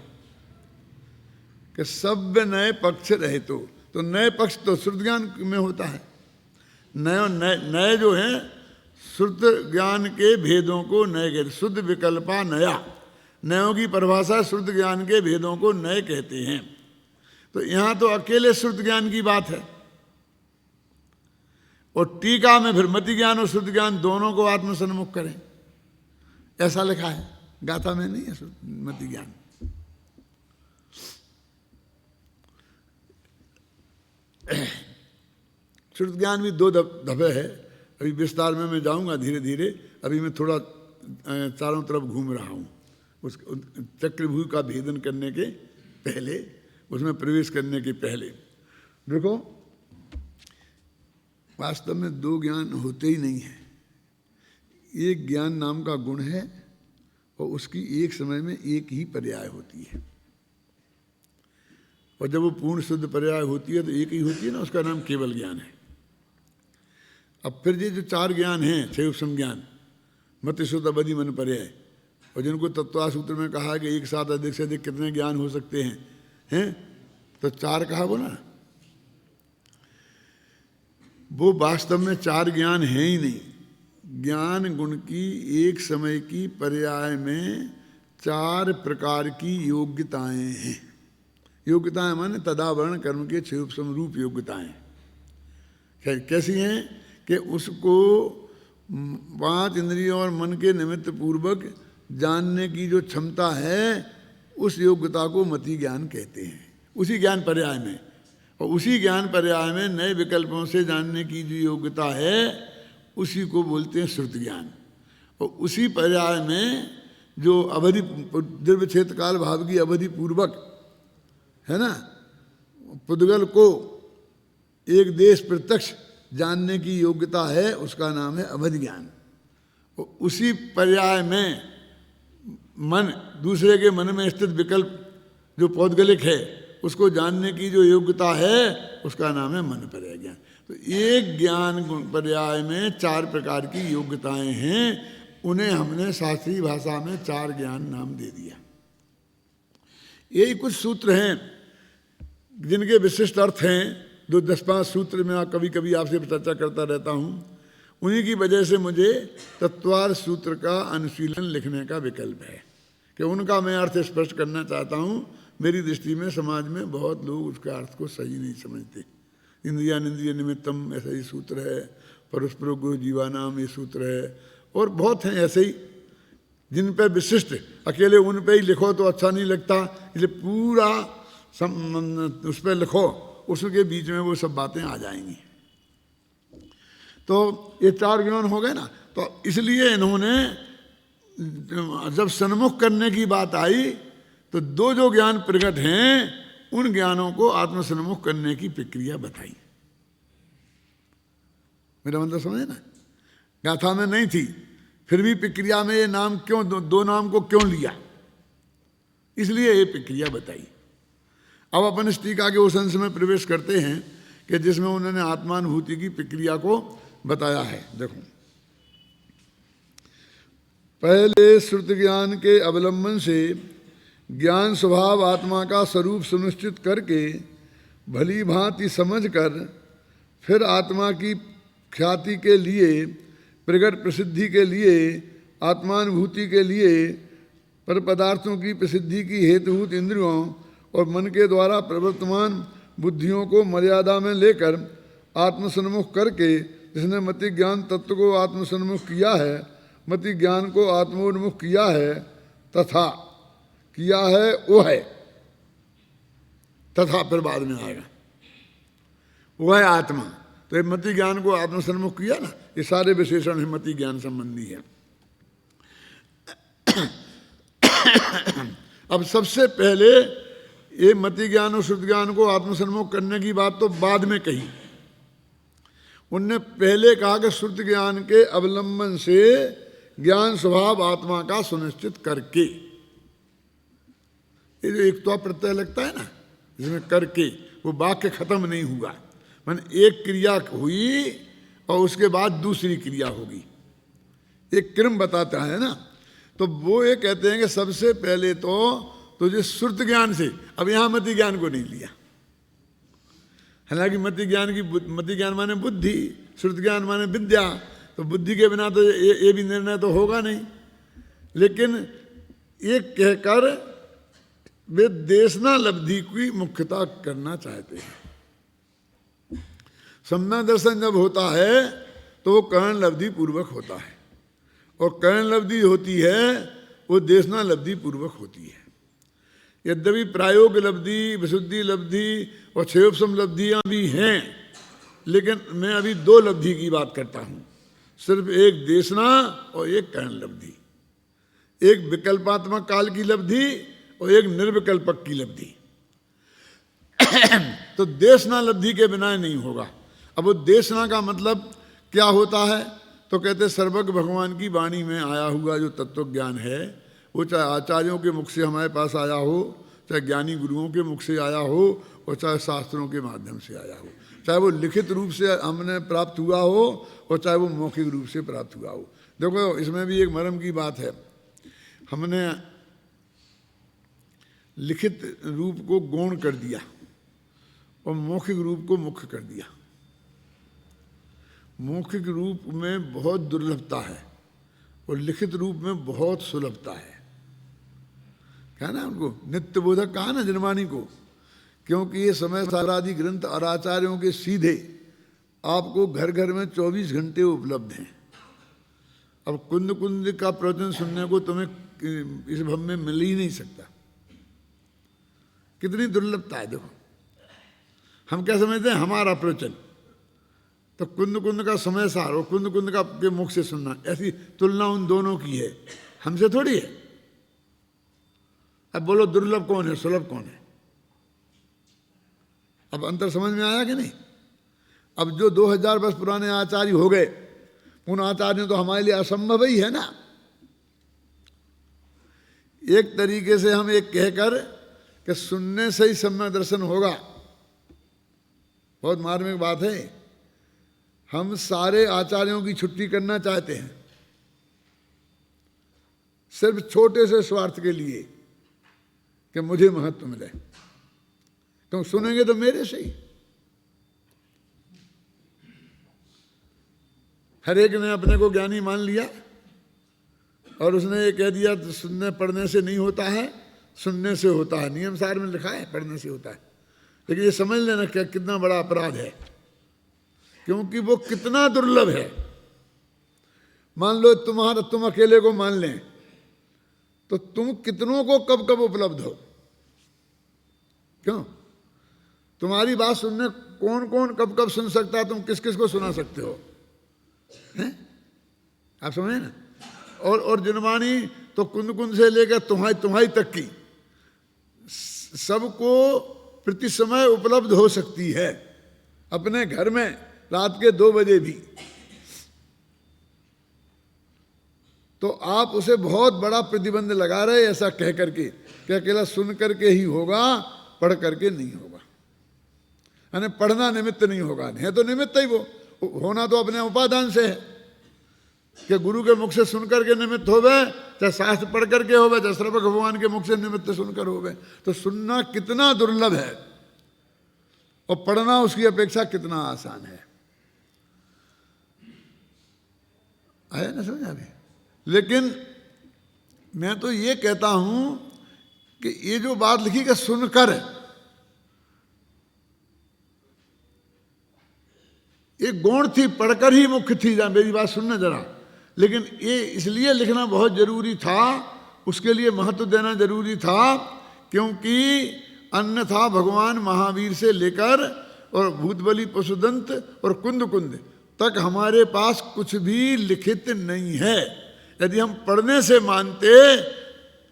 कि सब नए पक्ष रहे तो नए पक्ष तो श्रुत ज्ञान में होता है। नए जो हैं श्रुत ज्ञान के भेदों को नए कहते, शुद्ध विकल्पा नया, नयों की परिभाषा श्रुत ज्ञान के भेदों को नए कहते हैं। तो यहाँ तो अकेले श्रुत ज्ञान की बात है, और टीका में फिर मति ज्ञान और शुद्ध ज्ञान दोनों को आत्मसन्मुख करें, ऐसा लिखा है। गाथा में नहीं है मति ज्ञान। श्रुत ज्ञान भी 2 दफे है, अभी विस्तार में मैं जाऊंगा धीरे धीरे, अभी मैं थोड़ा चारों तरफ घूम रहा हूं, उस चक्रव्यूह का भेदन करने के पहले, उसमें प्रवेश करने के पहले। देखो वास्तव में दो ज्ञान होते ही नहीं है। एक ज्ञान नाम का गुण है और उसकी एक समय में एक ही पर्याय होती है, और जब वो पूर्ण शुद्ध पर्याय होती है तो एक ही होती है ना, उसका नाम केवल ज्ञान है। अब फिर ये जो चार ज्ञान हैं, छह उपसम ज्ञान, मति शुद्ध अवधि मन पर्याय, और जिनको तत्वा सूत्र में कहा कि एक साथ अधिक से अधिक कितने ज्ञान हो सकते हैं तो चार कहा बोला, वो वास्तव में चार ज्ञान है ही नहीं। ज्ञान गुण की एक समय की पर्याय में चार प्रकार की योग्यताएं हैं। योग्यताएं माने तदावरण कर्म के छह उपसम रूप योग्यताएं। कैसी हैं कि उसको पांच इंद्रियों और मन के निमित्त पूर्वक जानने की जो क्षमता है, उस योग्यता को मति ज्ञान कहते हैं, उसी ज्ञान पर्याय में। और उसी ज्ञान पर्याय में नए विकल्पों से जानने की जो योग्यता है, उसी को बोलते हैं श्रुत ज्ञान। और उसी पर्याय में जो अवधि द्रव्य क्षेत्र काल भाव की अवधि पूर्वक है ना, पुद्गल को एक देश प्रत्यक्ष जानने की योग्यता है, उसका नाम है अवधि ज्ञान। और उसी पर्याय में मन, दूसरे के मन में स्थित विकल्प जो पौद्गलिक है, उसको जानने की जो योग्यता है, उसका नाम है मन पर्याय ज्ञान। तो एक ज्ञान पर्याय में चार प्रकार की योग्यताएं हैं, उन्हें हमने शास्त्रीय भाषा में चार ज्ञान नाम दे दिया। यही कुछ सूत्र हैं जिनके विशिष्ट अर्थ हैं, जो 10-5 सूत्र में कभी कभी आपसे चर्चा करता रहता हूँ। उन्हीं की वजह से मुझे तत्वार्थ सूत्र का अनुशीलन लिखने का विकल्प है कि उनका मैं अर्थ स्पष्ट करना चाहता हूँ। मेरी दृष्टि में समाज में बहुत लोग उसका अर्थ को सही नहीं समझते। इंद्रियानिंद्रिय निमित्तम ऐसा ही सूत्र है, परस्परो गुरु जीवानाम ये सूत्र है, और बहुत हैं ऐसे ही जिन पर विशिष्ट अकेले उन पे ही लिखो तो अच्छा नहीं लगता, इसलिए पूरा उस पर लिखो, उसके बीच में वो सब बातें आ जाएंगी। तो ये चार ज्ञान हो गए ना, तो इसलिए इन्होंने जब सन्मुख करने की बात आई तो दो जो ज्ञान प्रकट हैं, उन ज्ञानों को आत्मसन्मुख करने की प्रक्रिया बताई। मेरा मतलब समझे ना, गाथा में नहीं थी, फिर भी प्रक्रिया में ये नाम क्यों, दो नाम को क्यों लिया, इसलिए ये प्रक्रिया बताई। अब अपन इस टीका के उस अंश में प्रवेश करते हैं कि जिसमें उन्होंने आत्मानुभूति की प्रक्रिया को बताया है। देखो, पहले श्रुत ज्ञान के अवलंबन से ज्ञान स्वभाव आत्मा का स्वरूप सुनिश्चित करके भली भांति समझकर फिर आत्मा की ख्याति के लिए, प्रगट प्रसिद्धि के लिए, आत्मानुभूति के लिए पर पदार्थों की प्रसिद्धि की हेतुभूत इंद्रियों और मन के द्वारा प्रवर्तमान बुद्धियों को मर्यादा में लेकर आत्मसन्मुख करके जिसने मति ज्ञान तत्व को आत्मसन्मुख किया है, मति ज्ञान को आत्मोन्मुख किया है, तथा किया है वो है, तथा फिर बाद में आएगा, वो है आत्मा। तो ये मति ज्ञान को आत्मसन्मुख किया ना, ये सारे विशेषण है मति ज्ञान संबंधी है। अब सबसे पहले ये मति ज्ञान और श्रुत ज्ञान को आत्मसन्मुख करने की बात तो बाद में कही। उनने पहले कहा कि श्रुत ज्ञान के अवलंबन से ज्ञान स्वभाव आत्मा का सुनिश्चित करके, ये जो एक तो प्रत्यय लगता है ना, जिसमें करके, वो वाक्य खत्म नहीं हुआ, माने एक क्रिया हुई और उसके बाद दूसरी क्रिया होगी, एक क्रम बताता है ना। तो वो ये कहते हैं कि सबसे पहले तो तुझे श्रुत ज्ञान से, अब यहाँ मति ज्ञान को नहीं लिया, हालांकि मति ज्ञान माने बुद्धि, श्रुत ज्ञान माने विद्या, तो बुद्धि के बिना तो ये भी निर्णय तो होगा नहीं। लेकिन ये कहकर वे देशना लब्धि की मुख्यता करना चाहते हैं। सम्यक दर्शन जब होता है तो वो कर्ण लब्धि पूर्वक होता है, और कर्ण लब्धि होती है वो देशना लब्धि पूर्वक होती है। यद्यपि प्रायोग लब्धि, विशुद्धि लब्धि और क्षयोपशम लब्धियाँ भी हैं, लेकिन मैं अभी दो लब्धि की बात करता हूँ, सिर्फ एक देशना और एक कर्ण लब्धि। एक विकल्पात्मक काल की लब्धि और एक निर्विकल्पक की लब्धि। तो देशना लब्धि के बिना नहीं होगा। अब वो देशना का मतलब क्या होता है? तो कहते सर्वज्ञ भगवान की वाणी में आया हुआ जो तत्व ज्ञान है, वो चाहे आचार्यों के मुख से हमारे पास आया हो, चाहे ज्ञानी गुरुओं के मुख से आया हो, और चाहे शास्त्रों के माध्यम से आया हो, चाहे वो लिखित रूप से हमने प्राप्त हुआ हो और चाहे वो मौखिक रूप से प्राप्त हुआ हो। देखो इसमें भी एक मर्म की बात है, हमने लिखित रूप को गौण कर दिया और मौखिक रूप को मुख्य कर दिया। मौखिक रूप में बहुत दुर्लभता है और लिखित रूप में बहुत सुलभता है। क्या ना उनको नित्य बोधक कहा ना जनवाणी को, क्योंकि ये समय सारादि ग्रंथ और आचार्यों के सीधे आपको घर घर में 24 घंटे उपलब्ध हैं। अब कुंद कुंद का प्रवचन सुनने को तुम्हें इस भव में मिल ही नहीं सकता। कितनी दुर्लभता है। देखो हम क्या समझते हैं, हमारा प्रवचन तो कुंद कुंद का समय सार और कुंद कुंद का के मुख से सुनना, ऐसी तुलना उन दोनों की है, हमसे थोड़ी है। अब बोलो दुर्लभ कौन है, सुलभ कौन है? अब अंतर समझ में आया कि नहीं? अब जो 2000 वर्ष पुराने आचार्य हो गए, उन आचार्यों तो हमारे लिए असंभव ही है ना। एक तरीके से हम एक कहकर कि सुनने से ही सम्यक दर्शन होगा, बहुत मार्मिक बात है। हम सारे आचार्यों की छुट्टी करना चाहते हैं सिर्फ छोटे से स्वार्थ के लिए कि मुझे महत्व मिले, तो सुनेंगे तो मेरे से ही। हर एक ने अपने को ज्ञानी मान लिया और उसने ये कह दिया तो सुनने पढ़ने से नहीं होता है, सुनने से होता है। नियम सार में लिखा है पढ़ने से होता है, लेकिन ये समझ लेना क्या कितना बड़ा अपराध है, क्योंकि वो कितना दुर्लभ है। मान लो तुम अकेले को मान लें तो तुम कितनों को कब कब उपलब्ध हो? क्यों? तुम्हारी बात सुनने कौन कौन कब कब सुन सकता है, तुम किस किस को सुना सकते हो? हैं? आप समझे ना। और जनवाणी तो कुंद कुंद से लेकर तुम्हारी तक की सबको प्रति समय उपलब्ध हो सकती है, अपने घर में रात के 2 बजे भी। तो आप उसे बहुत बड़ा प्रतिबंध लगा रहे ऐसा कह करके कि अकेला सुन करके ही होगा, पढ़ करके नहीं होगा। यानी पढ़ना निमित्त नहीं होगा, है तो निमित्त ही, वो होना तो अपने उपादान से है कि गुरु के मुख से सुन करके निमित्त होवे, चाहे शास्त्र पढ़ करके होवे, चाहे सर्वज्ञ भगवान के मुख से निमित्त सुनकर होवे। तो सुनना कितना दुर्लभ है और पढ़ना उसकी अपेक्षा कितना आसान है। आया ना समझ अभी? लेकिन मैं तो ये कहता हूं कि ये जो बात लिखी कि सुनकर, ये गौण थी, पढ़कर ही मुख्य थी। मेरी बात सुनना जरा। लेकिन ये इसलिए लिखना बहुत जरूरी था, उसके लिए महत्व देना जरूरी था, क्योंकि अन्यथा भगवान महावीर से लेकर और भूतबली पशुदंत और कुंद कुंद तक हमारे पास कुछ भी लिखित नहीं है। यदि हम पढ़ने से मानते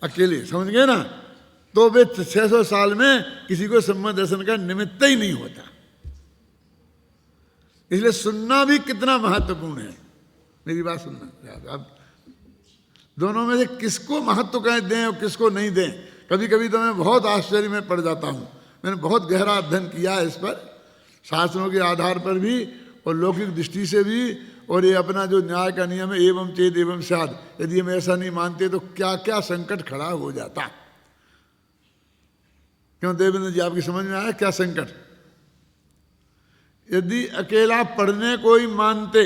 अकेले, समझ गए ना, तो वे 600 साल में किसी को सम्यक दर्शन का निमित्त ही नहीं होता। इसलिए सुनना भी कितना महत्वपूर्ण है। मेरी बात सुनना। अब दोनों में से किसको महत्व कहें दें और किसको नहीं दें, कभी कभी तो मैं बहुत आश्चर्य में पड़ जाता हूँ। मैंने बहुत गहरा अध्ययन किया है इस पर, शास्त्रों के आधार पर भी और लौकिक दृष्टि से भी। और ये अपना जो न्याय का नियम है, एवं चेद एवं स्याद, यदि हम ऐसा नहीं मानते तो क्या क्या संकट खड़ा हो जाता। क्यों देवेंद्र जी, आपकी समझ में आया क्या संकट? यदि अकेला पढ़ने को ही मानते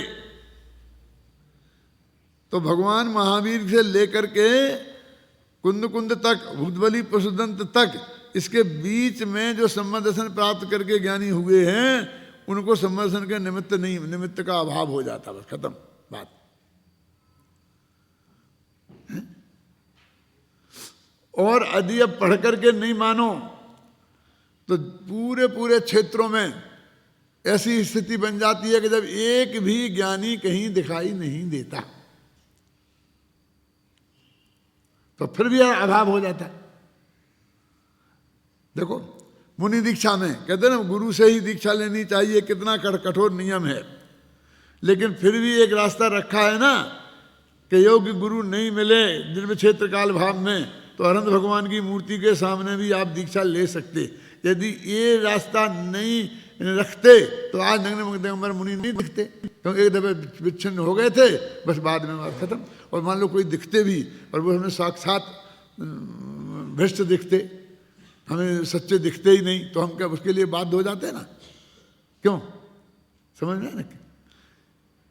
तो भगवान महावीर से लेकर के कुंद कुंद तक, भूतबली पशुदंत तक, इसके बीच में जो सम्यक दर्शन प्राप्त करके ज्ञानी हुए हैं, उनको सम्यक दर्शन के निमित्त नहीं, निमित्त का अभाव हो जाता, बस खत्म बात। और यदि अब पढ़ करके नहीं मानो तो पूरे पूरे क्षेत्रों में ऐसी स्थिति बन जाती है कि जब एक भी ज्ञानी कहीं दिखाई नहीं देता। तो फिर भी अभाव हो जाता है। देखो मुनि दीक्षा में कहते हैं ना, गुरु से ही दीक्षा लेनी चाहिए, कितना कठोर नियम है, लेकिन फिर भी एक रास्ता रखा है ना कि योग्य गुरु नहीं मिले दिव्य क्षेत्र काल भाव में, तो अनंत भगवान की मूर्ति के सामने भी आप दीक्षा ले सकते। यदि ये रास्ता नहीं रखते तो आज नग्न दिगंबर मुनि नहीं दिखते, क्योंकि एक दफे विच्छिन्न हो गए थे, बस बाद में बात खत्म। और मान लो कोई दिखते भी और वो हमें साक्षात भ्रष्ट दिखते, हमें सच्चे दिखते ही नहीं, तो हम क्या उसके लिए बाध्य हो जाते हैं ना? क्यों? समझ में ना?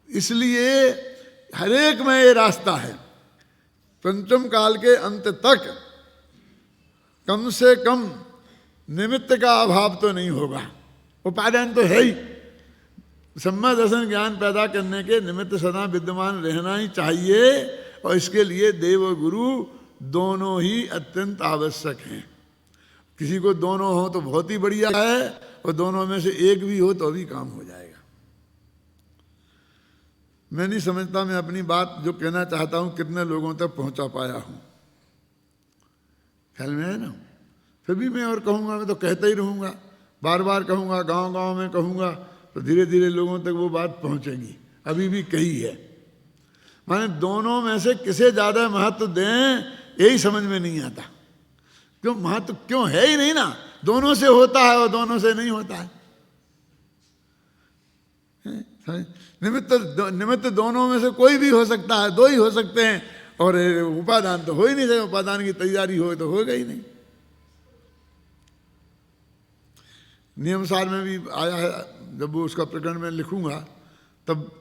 इसलिए हरेक में ये रास्ता है, पंचम काल के अंत तक कम से कम निमित्त का अभाव तो नहीं होगा। उपादान तो है ही, सम्यक दर्शन ज्ञान पैदा करने के निमित्त सदा विद्यमान रहना ही चाहिए, और इसके लिए देव और गुरु दोनों ही अत्यंत आवश्यक हैं। किसी को दोनों हो तो बहुत ही बढ़िया है, और दोनों में से एक भी हो तो भी काम हो जाएगा। मैं नहीं समझता मैं अपनी बात जो कहना चाहता हूं कितने लोगों तक पहुंचा पाया हूं, ख्याल में है ना? फिर भी मैं और कहूंगा, मैं तो कहता ही रहूंगा, बार बार कहूंगा, गांव गांव में कहूंगा, तो धीरे धीरे लोगों तक वो बात पहुंचेगी। अभी भी कही है, माने दोनों में से किसे ज्यादा महत्व दें यही समझ में नहीं आता। क्यों महत्व क्यों है ही नहीं ना, दोनों से होता है और दोनों से नहीं होता है। निमित्त दोनों में से कोई भी हो सकता है, दो ही हो सकते हैं, और उपादान तो हो ही नहीं सकता। उपादान की तैयारी हो तो होगा ही नहीं। नियमसार में भी आया है, जब वो उसका प्रकरण में लिखूंगा तब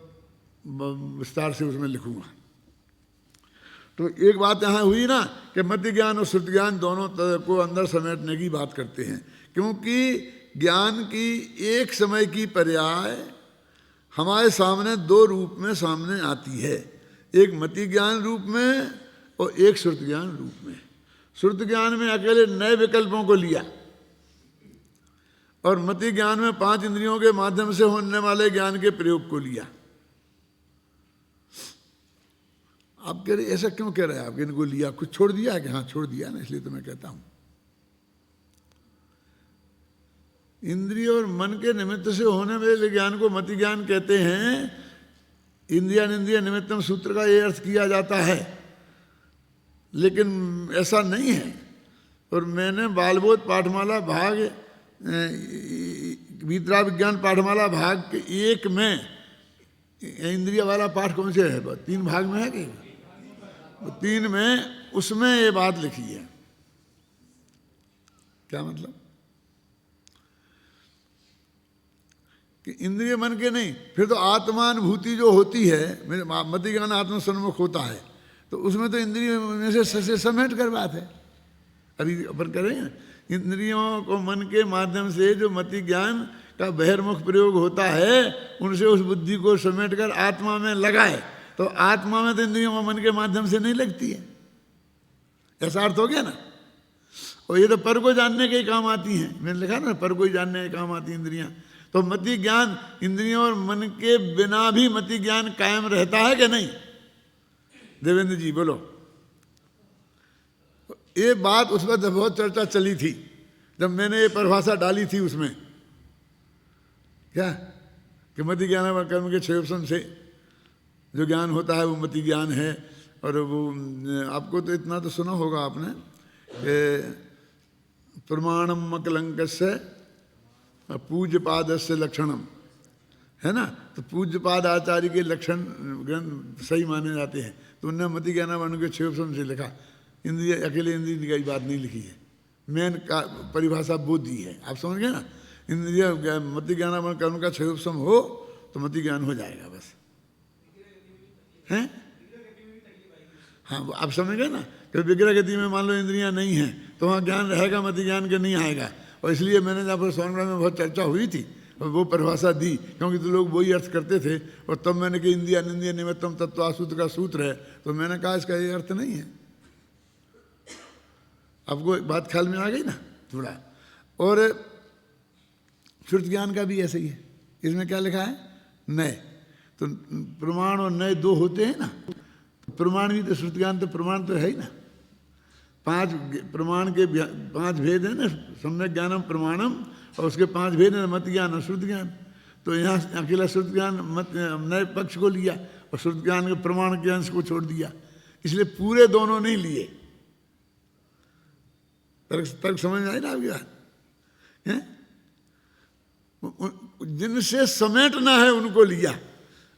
विस्तार से उसमें लिखूंगा। तो एक बात यहाँ हुई ना कि मति ज्ञान और श्रुति ज्ञान दोनों को अंदर समेटने की बात करते हैं, क्योंकि ज्ञान की एक समय की पर्याय हमारे सामने दो रूप में सामने आती है, एक मति ज्ञान रूप में और एक श्रुति ज्ञान रूप में। श्रुति ज्ञान में अकेले नए विकल्पों को लिया, और मति ज्ञान में 5 इंद्रियों के माध्यम से होने वाले ज्ञान के प्रयोग को लिया। आप कह रहे ऐसा क्यों कह रहे हैं आप, इनको लिया कुछ छोड़ दिया कि? हाँ छोड़ दिया ना, इसलिए तो मैं कहता हूं इंद्रिय और मन के निमित्त से होने वाले ज्ञान को मति ज्ञान कहते हैं। इंद्रिया इंद्रिय निमित्तम सूत्र का ये अर्थ किया जाता है, लेकिन ऐसा नहीं है। और मैंने बालबोध पाठमाला भाग विद्या विज्ञान पाठमाला भाग के 1 में इंद्रिय वाला पाठ कौन से है? 3 भाग में है कि 3 में, उसमें ये बात लिखी है। क्या मतलब कि इंद्रिय मन के नहीं, फिर तो आत्मानुभूति जो होती है, मेरे मति ज्ञान आत्म सन्मुख होता है, तो उसमें तो इंद्रिय में से समेट कर बात है। अभी अपन करेंगे ना, इंद्रियों को मन के माध्यम से जो मति ज्ञान का बहिर्मुख प्रयोग होता है, उनसे उस बुद्धि को समेट कर आत्मा में लगाए, तो आत्मा में तो इंद्रियों को मन के माध्यम से नहीं लगती है। ऐसा अर्थ हो गया ना? और ये तो पर को जानने के ही काम आती हैं, मैंने लिखा ना, पर को ही जानने के काम आती इंद्रियां। तो मति ज्ञान इंद्रियों और मन के बिना भी मति ज्ञान कायम रहता है कि नहीं? देवेंद्र जी बोलो। ये बात उस पर बहुत चर्चा चली थी जब मैंने ये परिभाषा डाली थी उसमें, क्या कि मति ज्ञान व कर्म के 6 ऑप्शन से जो ज्ञान होता है वो मति ज्ञान है। और वो आपको तो इतना तो सुना होगा आपने कि प्रमाणम मकलंकस्य पूज्य पाद से लक्षणम, है ना? तो पूज्य पाद आचार्य के लक्षण ग्रंथ सही माने जाते हैं। तो उन्होंने मति ज्ञान व के 6 ऑप्शन से लिखा, इंद्रिय अकेले इंद्रिय की बात नहीं लिखी है, मेन का परिभाषा वो दी है। आप समझ गए ना? इंद्रिय मति ज्ञान व कर्म का 6 ऑप्शन हो तो मति ज्ञान हो जाएगा बस, हैं? हाँ आप समझ गए ना कि विग्रह गति में मान लो इंद्रियां नहीं हैं तो वहाँ ज्ञान रहेगा, मति ज्ञान के नहीं आएगा। और इसलिए मैंने जब सोनगढ़ में बहुत चर्चा हुई थी और वो परिभाषा दी, क्योंकि तो लोग वही अर्थ करते थे। और तब मैंने कि इंद्रिया निंद्रिय निमित्तम तत्वासूत्र का सूत्र है, तो मैंने कहा इसका ये अर्थ नहीं है। आपको बात ख्याल में आ गई ना थोड़ा? और श्रुति ज्ञान का भी ऐसे ही है। इसमें क्या लिखा है? नए। तो प्रमाण और नए 2 होते हैं ना, प्रमाण भी तो श्रुति ज्ञान तो प्रमाण तो है ही ना। 5 प्रमाण के 5 भेद है ना, सम्यक ज्ञानम प्रमाणम, और उसके 5 भेद है, मत ज्ञान और श्रुत ज्ञान। तो यहाँ अकेला श्रुत ज्ञान मत नए पक्ष को लिया और श्रुत ज्ञान के प्रमाण के अंश को छोड़ दिया, इसलिए पूरे दोनों नहीं लिए। तर्क समझ में आई ना आपकी बात? जिनसे समेटना है उनको लिया।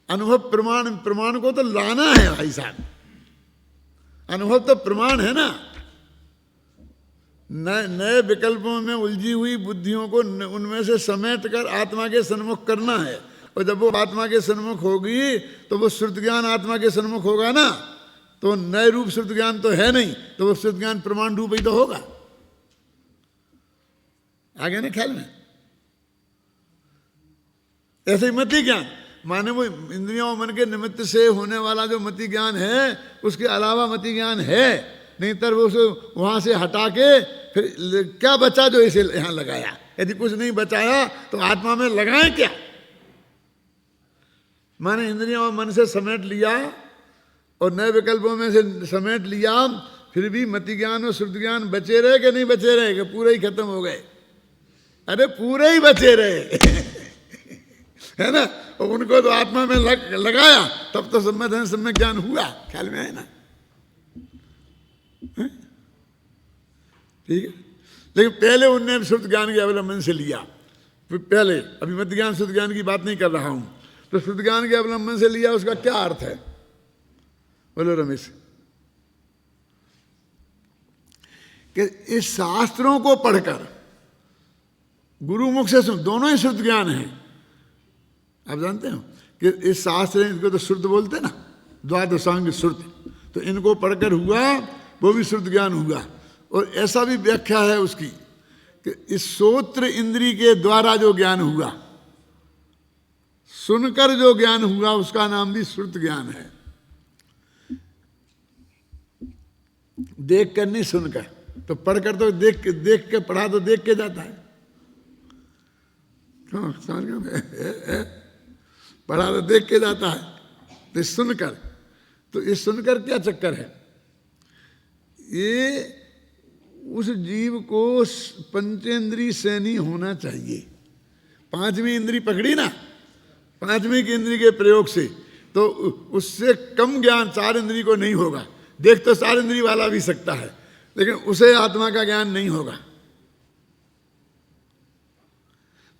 अनुभव प्रमाण को तो लाना है भाई साहब, अनुभव तो प्रमाण है ना। नए विकल्पों में उलझी हुई बुद्धियों को उनमें से समेट कर आत्मा के सन्मुख करना है, और जब वो आत्मा के सन्मुख होगी तो वो श्रुत ज्ञान आत्मा के सन्मुख होगा ना। तो नए रूप श्रुत ज्ञान तो है नहीं, तो वो श्रुत ज्ञान प्रमाण रूप ही तो होगा। आगे ना ख्याल में? ऐसे ही मति ज्ञान माने वो इंद्रियों और मन के निमित्त से होने वाला जो मति ज्ञान है, उसके अलावा मति ज्ञान है नहीं, तर वो वहां से हटा के फिर क्या बचा जो इसे यहां लगाया। यदि कुछ नहीं बचाया तो आत्मा में लगाए क्या? माने इंद्रियों और मन से समेट लिया और नए विकल्पों में से समेट लिया, फिर भी मति ज्ञान और श्रुत ज्ञान बचे रहे कि नहीं बचे रहे? कि पूरे ही खत्म हो गए? अरे पूरे ही बचे रहे है ना। और उनको तो आत्मा में लगाया, तब तो सम्यक ज्ञान हुआ। ख्याल में है ना? ठीक है, लेकिन पहले उनने श्रुत ज्ञान के अवलंबन से लिया। पहले अभी मत ज्ञान श्रुत ज्ञान की बात नहीं कर रहा हूं, तो श्रुत ज्ञान के अवलंबन से लिया, उसका क्या अर्थ है? बोलो रमेश। कि इस शास्त्रों को पढ़कर गुरुमुख से सुन, दोनों ही श्रुत ज्ञान है। आप जानते हो कि इस शास्त्र, इनको तो श्रुत बोलते ना, द्वादशांग श्रुत, तो इनको पढ़कर हुआ वो भी श्रुत ज्ञान हुआ। और ऐसा भी व्याख्या है उसकी कि इस श्रोत्र इंद्री के द्वारा जो ज्ञान हुआ, सुनकर जो ज्ञान हुआ, उसका नाम भी श्रुत ज्ञान है। देख कर नहीं, सुनकर। तो पढ़कर तो देख के पढ़ा तो देख के जाता है, पढ़ा तो देख के जाता है, तो सुनकर। तो ये सुनकर क्या चक्कर है? ये उस जीव को पंचेंद्री सैनी होना चाहिए। 5वीं इंद्री पकड़ी ना, 5वीं की इंद्री के प्रयोग से, तो उससे कम ज्ञान 4 इंद्री को नहीं होगा। देख तो 4 इंद्री वाला भी सकता है, लेकिन उसे आत्मा का ज्ञान नहीं होगा।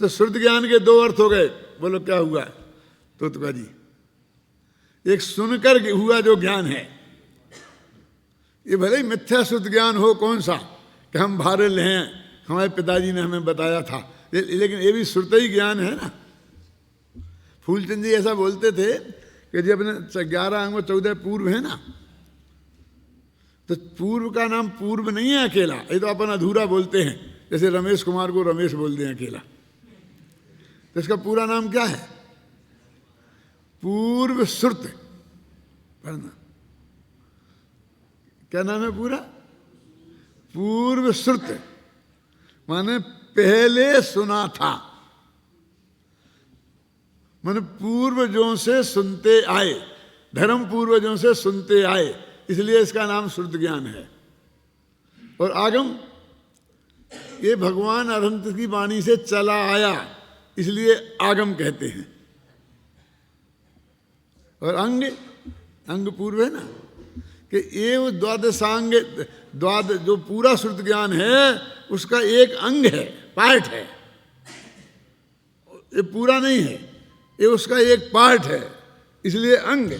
तो श्रुत ज्ञान के 2 अर्थ हो गए। बोलो क्या हुआ? तो जी, एक सुनकर हुआ जो ज्ञान है, ये भले ही मिथ्या श्रुत ज्ञान हो, कौन सा कि हम भारल हैं, हमारे पिताजी ने हमें बताया था, लेकिन ये भी श्रुत ही ज्ञान है ना। फूलचंद जी ऐसा बोलते थे कि जब अपने 11 अंग में 14 पूर्व है ना, तो पूर्व का नाम पूर्व नहीं है अकेला, ये तो अपन अधूरा बोलते हैं। जैसे रमेश कुमार को रमेश बोलते हैं अकेला, तो इसका पूरा नाम क्या है? पूर्व श्रुत। पढ़ना, क्या नाम है पूरा? पूर्व श्रुत, माने पहले सुना था, माने पूर्वजों से सुनते आए, धर्म पूर्वजों से सुनते आए, इसलिए इसका नाम श्रुत ज्ञान है। और आगम, ये भगवान अनंत की वाणी से चला आया, इसलिए आगम कहते हैं। और अंग पूर्व है ना, कि ये द्वादशांग, जो पूरा श्रुत ज्ञान है उसका एक अंग है, पार्ट है, ये पूरा नहीं है, ये उसका एक पार्ट है, इसलिए अंग।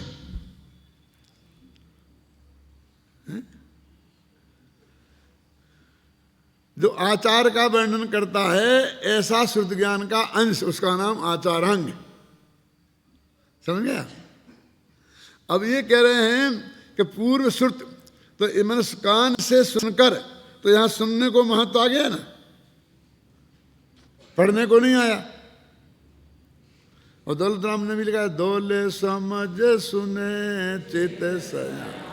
जो आचार का वर्णन करता है, ऐसा श्रुत ज्ञान का अंश, उसका नाम आचारांग। समझ गया? अब ये कह रहे हैं कि पूर्व श्रुत, तो मैंने कान से सुनकर, तो यहां सुनने को महत्व आ गया ना, पढ़ने को नहीं आया। और दौलत राम ने भी लिखा, दोले समझ सुने चित सया।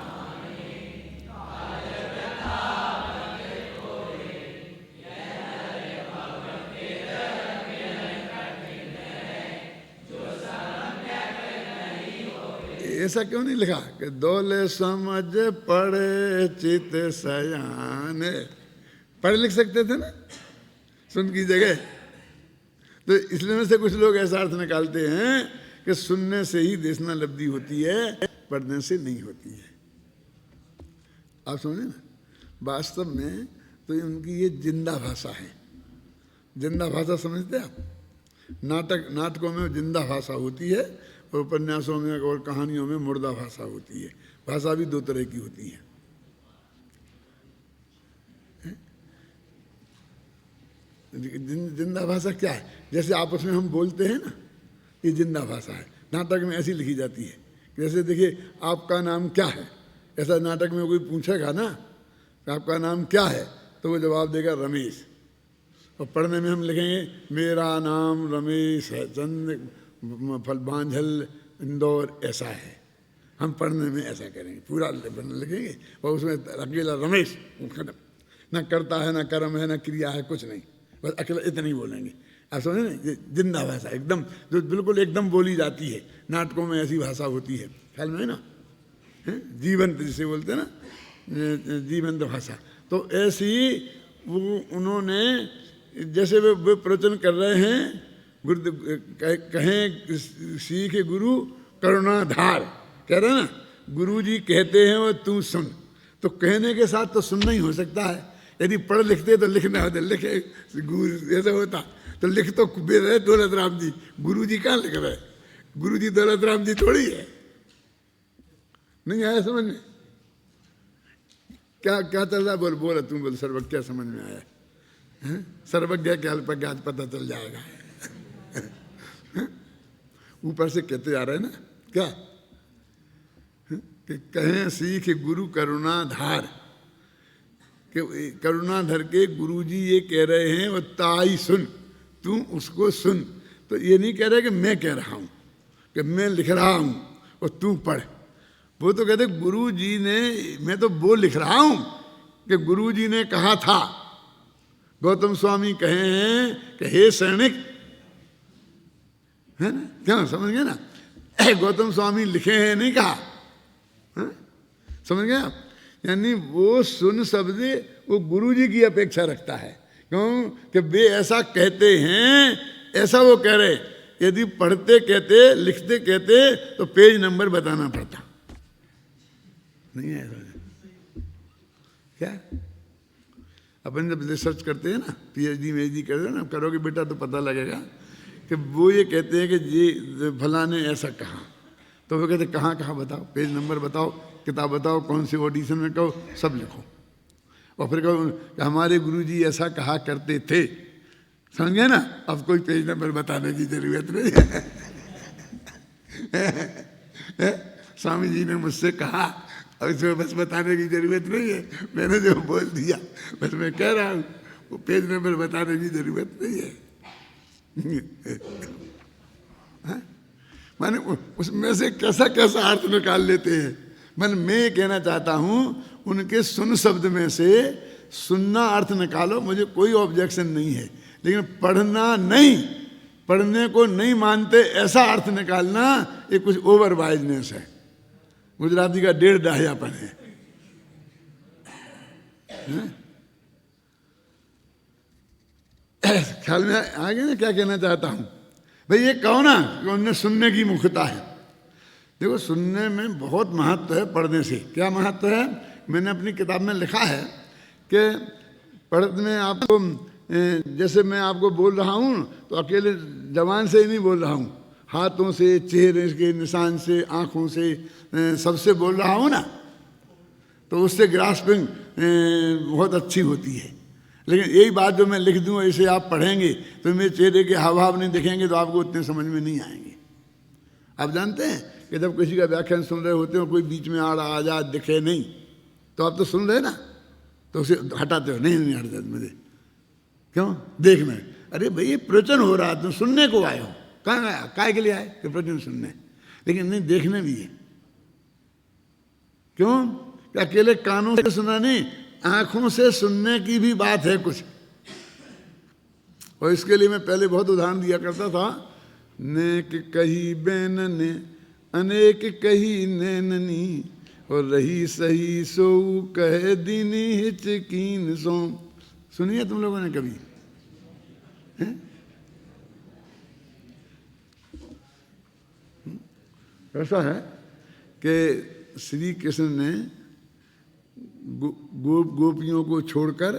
ऐसा क्यों नहीं लिखा कि दौले समझ पढ़े चित सयान? पढ़ लिख सकते थे ना सुन की जगह। तो इसलिए में से कुछ लोग ऐसा अर्थ निकालते हैं कि सुनने से ही देशना लब्धि होती है, पढ़ने से नहीं होती है। आप समझे ना, वास्तव में तो उनकी ये जिंदा भाषा है। जिंदा भाषा समझते आप? नाटकों में जिंदा भाषा होती है और उपन्यासों में और कहानियों में मुर्दा भाषा होती है। भाषा भी दो तरह की होती है। जिंदा भाषा क्या है? जैसे आपस में हम बोलते हैं ना, ये जिंदा भाषा है। नाटक में ऐसी लिखी जाती है। जैसे देखिए, आपका नाम क्या है, ऐसा नाटक में कोई पूछेगा ना आपका नाम क्या है, तो वो जवाब देगा रमेश। और पढ़ने में हम लिखेंगे मेरा नाम रमेश है, चंद बांझल इंदौर ऐसा है। हम पढ़ने में ऐसा करेंगे, पूरा लिखेंगे और उसमें अकेला रमेश खत्म। न करता है, न कर्म है, न क्रिया है, कुछ नहीं, बस अकेला इतना ही बोलेंगे। आप समझे ना, जिंदा भाषा एकदम, जो बिल्कुल एकदम बोली जाती है। नाटकों में ऐसी भाषा होती है, ख्याल में है ना, जीवंत जिसे बोलते हैं ना, जीवंत भाषा। तो ऐसी वो उन्होंने, जैसे वे प्रवचन कर रहे हैं, गुरु कहें सीख गुरु करुणाधार, कह रहे ना, गुरु जी कहते हैं वो तू सुन। तो कहने के साथ तो सुनना ही हो सकता है। यदि पढ़ लिखते तो लिखना होता, लिखे गुरु ऐसा होता तो लिख तो रहे दौलत राम जी, गुरु जी कहाँ लिख रहे? गुरु जी दौलत राम जी थोड़ी है। नहीं आया समझ में? क्या क्या चल रहा है? बोल बोल तुम बोल, सर्वज्ञ क्या समझ में आया? सर्वज्ञ के अल्पज्ञ आज पता चल जाएगा। ऊपर से कहते आ रहे हैं ना क्या कि कहें सीख गुरु करुणाधार, कि करुणाधर के गुरुजी ये कह रहे हैं वो ताई सुन, तू उसको सुन। तो ये नहीं कह रहे कि मैं कह रहा हूँ, कि मैं लिख रहा हूँ और तू पढ़। वो तो कहते गुरुजी ने, मैं तो वो लिख रहा हूँ कि गुरुजी ने कहा था। गौतम स्वामी कहे हैं कि हे सैनिक, है ना, क्यों समझ गए ना? गौतम स्वामी लिखे हैं, नहीं कहा, समझ गए आप? यानी वो सुन शब्द वो गुरुजी की अपेक्षा रखता है। क्यों कि वे ऐसा कहते हैं, ऐसा वो कह रहे। यदि पढ़ते कहते, लिखते कहते तो पेज नंबर बताना पड़ता। नहीं है क्या? अपन जब रिसर्च करते हैं ना, पीएचडी करते हैं ना, करोगे बेटा तो पता लगेगा कि वो ये कहते हैं कि ये फला ने ऐसा कहा। तो वो कहते कहाँ कहाँ बताओ, पेज नंबर बताओ, किताब बताओ, कौन सी ऑडिशन में कहो, सब लिखो। और फिर कहो कि हमारे गुरुजी ऐसा कहा करते थे। समझ गए ना? अब कोई पेज नंबर बताने की जरूरत नहीं है। स्वामी जी ने मुझसे कहा, अब इसमें बस बताने की जरूरत नहीं है। मैंने जो बोल दिया बस मैं कह रहा हूँ, वो पेज नंबर बताने की जरूरत नहीं है। माने उसमें से कैसा कैसा अर्थ निकाल लेते हैं। मैं ये कहना चाहता हूँ, उनके सुन शब्द में से सुनना अर्थ निकालो, मुझे कोई ऑब्जेक्शन नहीं है। लेकिन पढ़ना नहीं, पढ़ने को नहीं मानते ऐसा अर्थ निकालना, ये कुछ ओवर वाइजनेस है, गुजराती का 1.5 डाहियापन है। ख्याल में आ गया ना क्या कहना चाहता हूँ? भाई ये कहो ना कि उनने सुनने की मुख्यता है। देखो सुनने में बहुत महत्व है पढ़ने से। क्या महत्व है? मैंने अपनी किताब में लिखा है कि पढ़ने में आपको, जैसे मैं आपको बोल रहा हूँ तो अकेले जबान से ही नहीं बोल रहा हूँ, हाथों से, चेहरे के निशान से, आँखों से, सबसे बोल रहा हूँ ना, तो उससे ग्रास्पिंग बहुत अच्छी होती है। लेकिन यही बात जो मैं लिख दूँ ऐसे आप पढ़ेंगे तो मेरे चेहरे के हाव भाव नहीं दिखेंगे तो आपको उतने समझ में नहीं आएंगे। आप जानते हैं कि जब किसी का व्याख्यान सुन रहे होते हो, कोई बीच में आ जा दिखे नहीं, तो आप तो सुन रहे ना, तो उसे हटाते हो, नहीं हट जाते मुझे, क्यों देख में। अरे भाई ये प्रवचन हो रहा, तुम सुनने को आए हो, कहाँ आया, काय के लिए आए कि प्रवचन सुनने, लेकिन नहीं देखने भी है। क्यों? कि अकेले कानों से सुना नहीं, आंखों से सुनने की भी बात है कुछ। और इसके लिए मैं पहले बहुत उदाहरण दिया करता था। नेक कही बैन ने अनेक कही नैननी, और रही सही सो कहे दीनी हिचकीन सो। सुनिए तुम लोगों ने कभी? ऐसा है कि श्री कृष्ण ने गोपियों को छोड़कर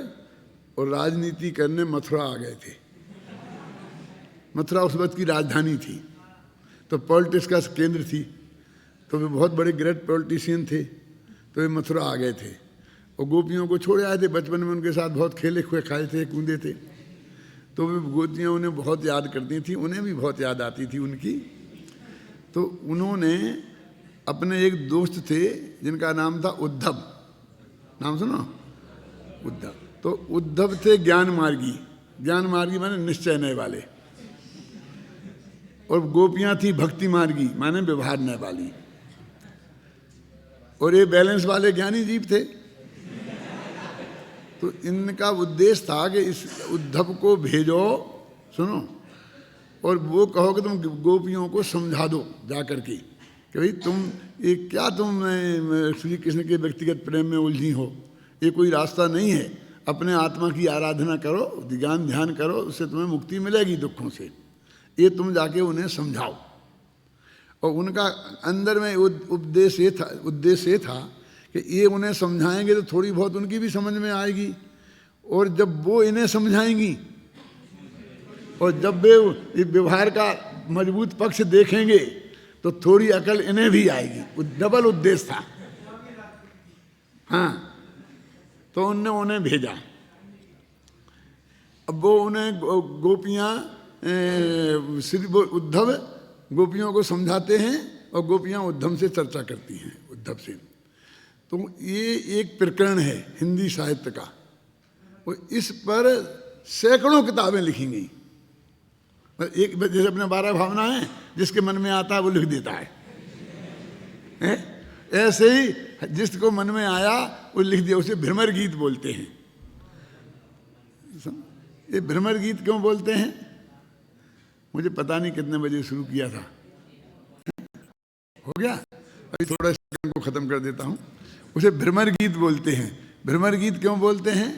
और राजनीति करने मथुरा आ गए थे। मथुरा उस वक्त की राजधानी थी, तो पॉलिटिक्स का केंद्र थी, तो वे बहुत बड़े ग्रेट पॉलिटिशियन थे, तो वे मथुरा आ गए थे और गोपियों को छोड़े आए थे। बचपन में उनके साथ बहुत खेले खुए खाए थे, कूदे थे, तो वे गोपियाँ उन्हें बहुत याद करती थी, उन्हें भी बहुत याद आती थी उनकी। तो उन्होंने अपने एक दोस्त थे जिनका नाम था उद्धव, नाम सुनो, उद्धव। तो उद्धव थे ज्ञान मार्गी, ज्ञान मार्गी माने निश्चयने वाले, और गोपियां थी भक्ति मार्गी माने व्यवहारने वाली, और ये बैलेंस वाले ज्ञानी जीव थे। तो इनका उद्देश्य था कि इस उद्धव को भेजो, सुनो, और वो कहो कि तुम गोपियों को समझा दो जाकर के कि भाई तुम ये क्या, तुम श्री कृष्ण के व्यक्तिगत प्रेम में उलझी हो, ये कोई रास्ता नहीं है। अपने आत्मा की आराधना करो, ज्ञान ध्यान करो, उससे तुम्हें मुक्ति मिलेगी दुखों से। ये तुम जाके उन्हें समझाओ। और उनका अंदर में उद्देश्य ये था कि ये उन्हें समझाएंगे तो थोड़ी बहुत उनकी भी समझ में आएगी, और जब वो इन्हें समझाएंगी और जब वे व्यवहार का मजबूत पक्ष देखेंगे तो थोड़ी अकल इन्हें भी आएगी। डबल उद्देश्य था। हाँ, तो उनने उन्हें भेजा। अब वो उन्हें गोपियाँ श्री उद्धव गोपियों को समझाते हैं और गोपियाँ उद्धव से चर्चा करती हैं, उद्धव से। तो ये एक प्रकरण है हिंदी साहित्य का, और इस पर सैकड़ों किताबें लिखी गई। एक जैसे अपने 12 भावना है, जिसके मन में आता है वो लिख देता है, ऐसे ही जिसको मन में आया वो लिख दिया। उसे भ्रमर गीत बोलते हैं। ये भ्रमर गीत क्यों बोलते हैं? मुझे पता नहीं कितने बजे शुरू किया था, हो गया, अभी थोड़ा सेकंड को खत्म कर देता हूँ। उसे भ्रमर गीत बोलते हैं। भ्रमर गीत क्यों बोलते हैं?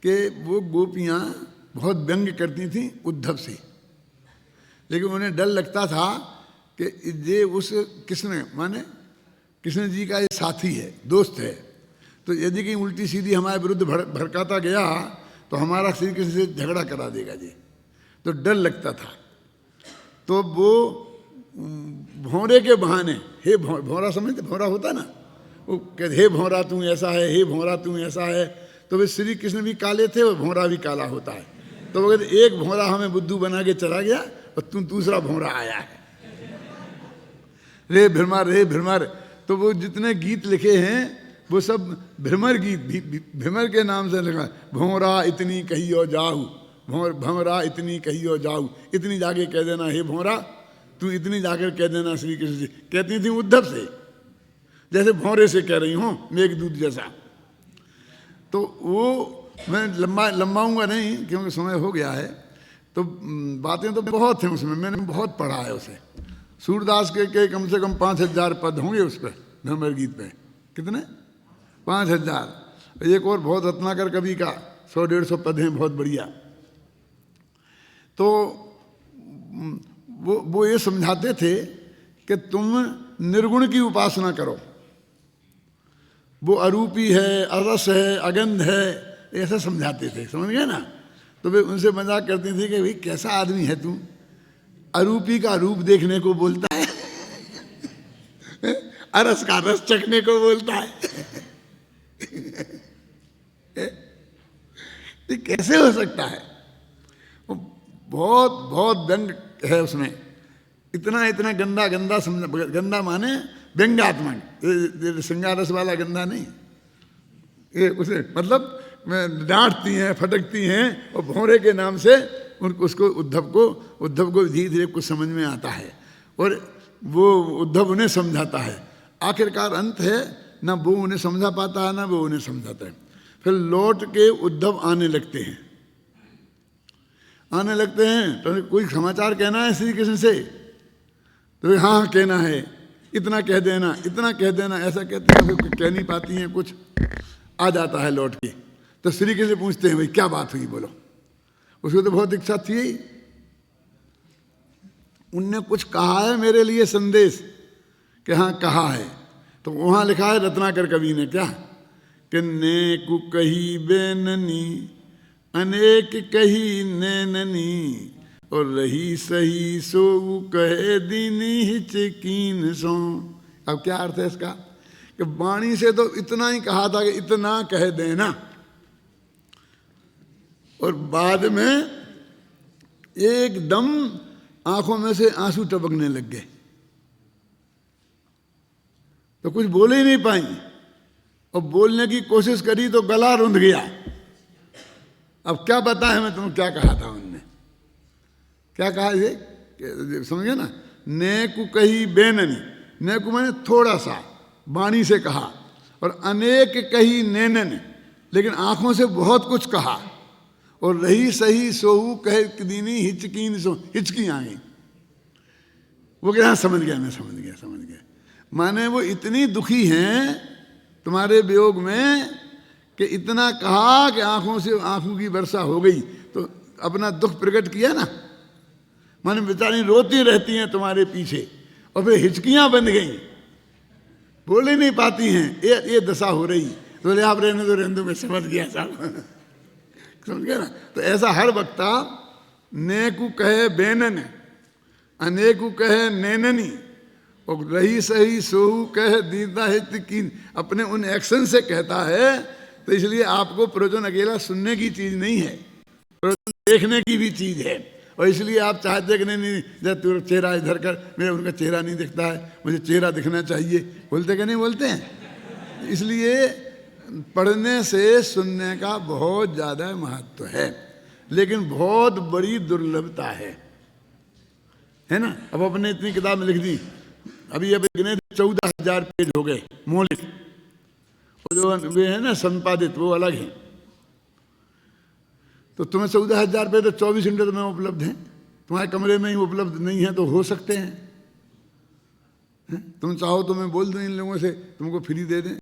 कि वो गोपियाँ बहुत व्यंग करती थीं उद्धव से, लेकिन उन्हें डर लगता था कि ये उस कृष्ण माने कृष्ण जी का ये साथी है, दोस्त है, तो यदि कहीं उल्टी सीधी हमारे विरुद्ध भड़काता गया तो हमारा श्री कृष्ण से झगड़ा करा देगा जी, तो डर लगता था। तो वो भौरे के बहाने, हे भौरा, समझते भौरा होता ना, वो कहते हे भौरा तू ऐसा है, हे भौरा तू ऐसा है। तो वे श्री कृष्ण भी काले थे और भौरा भी काला होता है। तो वो कहते एक भौरा हमें बुद्धू बना के चला गया और तू दूसरा भौरा आया है, रे भ्रमर, रे भ्रमर। तो वो जितने गीत लिखे हैं वो सब भ्रमर गीत, भ्रमर के नाम से लिखा। भौरा इतनी कहियो जाहू, भौरा इतनी कहियो जाहू, इतनी जाके कह देना हे भौरा, तू इतनी जाकर कह देना श्री कृष्ण से। कहती थी उद्धव से, जैसे भौरे से कह रही हूँ, मेघदूत जैसा। तो वो मैं लंबाऊंगा नहीं क्योंकि समय हो गया है। तो बातें तो बहुत हैं उसमें, मैंने बहुत पढ़ा है उसे। सूरदास के कम से कम 5000 पद होंगे उस पर, भ्रमर गीत पे। कितने? 5000। एक और बहुत रत्नाकर कवि का 100-150 पद हैं, बहुत बढ़िया। तो वो ये समझाते थे कि तुम निर्गुण की उपासना करो, वो अरूपी है, अरस है, अगंध है, ऐसा समझाते थे, समझ गए ना। तो वे उनसे मजाक करती थी कि भाई कैसा आदमी है तू, अरूपी का रूप देखने को बोलता है, अरस का रस चखने को बोलता है। ये कैसे हो सकता है? बहुत बहुत व्यंग है उसमें, इतना इतना गंदा गंदा समझ, गंदा माने व्यंग्यात्मक, श्रृंगार रस वाला गंदा नहीं। ये उसे मतलब डांटती हैं, फटकती हैं, और भौरे के नाम से उसको उद्धव को धीरे धीरे कुछ समझ में आता है, और वो उद्धव उन्हें समझाता है। आखिरकार अंत है, ना वो उन्हें समझा पाता है ना वो उन्हें समझाता है। फिर लौट के उद्धव आने लगते हैं। तो कोई समाचार कहना है श्री कृष्ण से? तो हाँ कहना है। इतना कह देना, इतना कह देना, ऐसा कहते हैं, फिर कह नहीं पाती हैं, कुछ आ जाता है लौट के। तो श्री कृष्ण पूछते हैं, भाई क्या बात हुई, बोलो। उसको तो बहुत इच्छा थी ही, उनने कुछ कहा है मेरे लिए संदेश, कि हाँ कहा है। तो वहाँ लिखा है रत्नाकर कवि ने क्या, कि नेकु कही बेननी अनेक कही नैननी, और रही सही सो कहे दीनी हिचकीन सो। अब क्या अर्थ है इसका, कि वाणी से तो इतना ही कहा था कि इतना कह देना, और बाद में एकदम आंखों में से आंसू टपकने लग गए, तो कुछ बोल ही नहीं पाई, और बोलने की कोशिश करी तो गला रुंध गया। अब क्या बताएं मैं तुम्हें क्या कहा था उनने, क्या कहा ये, समझे ना। नेकु कही बेननी, नेकु मैंने थोड़ा सा वाणी से कहा, और अनेक कही नैनन, लेकिन आंखों से बहुत कुछ कहा, और रही सही सोहू कहे दीनी हिचकीन सो, हिचकी आ गई। वो कह रहा समझ गया, मैं समझ गया, समझ गया। माने वो इतनी दुखी हैं तुम्हारे वियोग में कि इतना कहा कि आंखों से आंखों की वर्षा हो गई, तो अपना दुख प्रकट किया ना। माने बेचारी रोती रहती हैं तुम्हारे पीछे, और फिर हिचकियां बन गई, बोल ही नहीं पाती हैं, ये दशा हो रही। तो बोले आप रहने दो, रहने दो, मैं समझ गया साहब, समझ गया ना। तो ऐसा हर वक्ता नेकु कहे बेनन अनेकु कहे नैननी, और रही सही सोहू कहे दीदा हित कीन, अपने उन एक्शन से कहता है। तो इसलिए आपको प्रवचन अकेला सुनने की चीज नहीं है, प्रवचन देखने की भी चीज है। और इसलिए आप चाहते कि नहीं, जब तेरा चेहरा इधर कर, मेरा उनका चेहरा नहीं दिखता है, मुझे चेहरा दिखना चाहिए, बोलते कि नहीं बोलते हैं। इसलिए पढ़ने से सुनने का बहुत ज़्यादा महत्व है, लेकिन बहुत बड़ी दुर्लभता है ना। अब अपने इतनी किताब में लिख दी, अभी 14,000 पेज हो गए मौलिक, और जो वे है ना संपादित, वो अलग है। तो तुम्हें 14,000 पेज तो 24 घंटे तुम्हें उपलब्ध हैं, तुम्हारे कमरे में ही उपलब्ध नहीं है तो हो सकते हैं। तुम चाहो तो मैं बोल दूं इन लोगों से तुमको फ्री दे दें,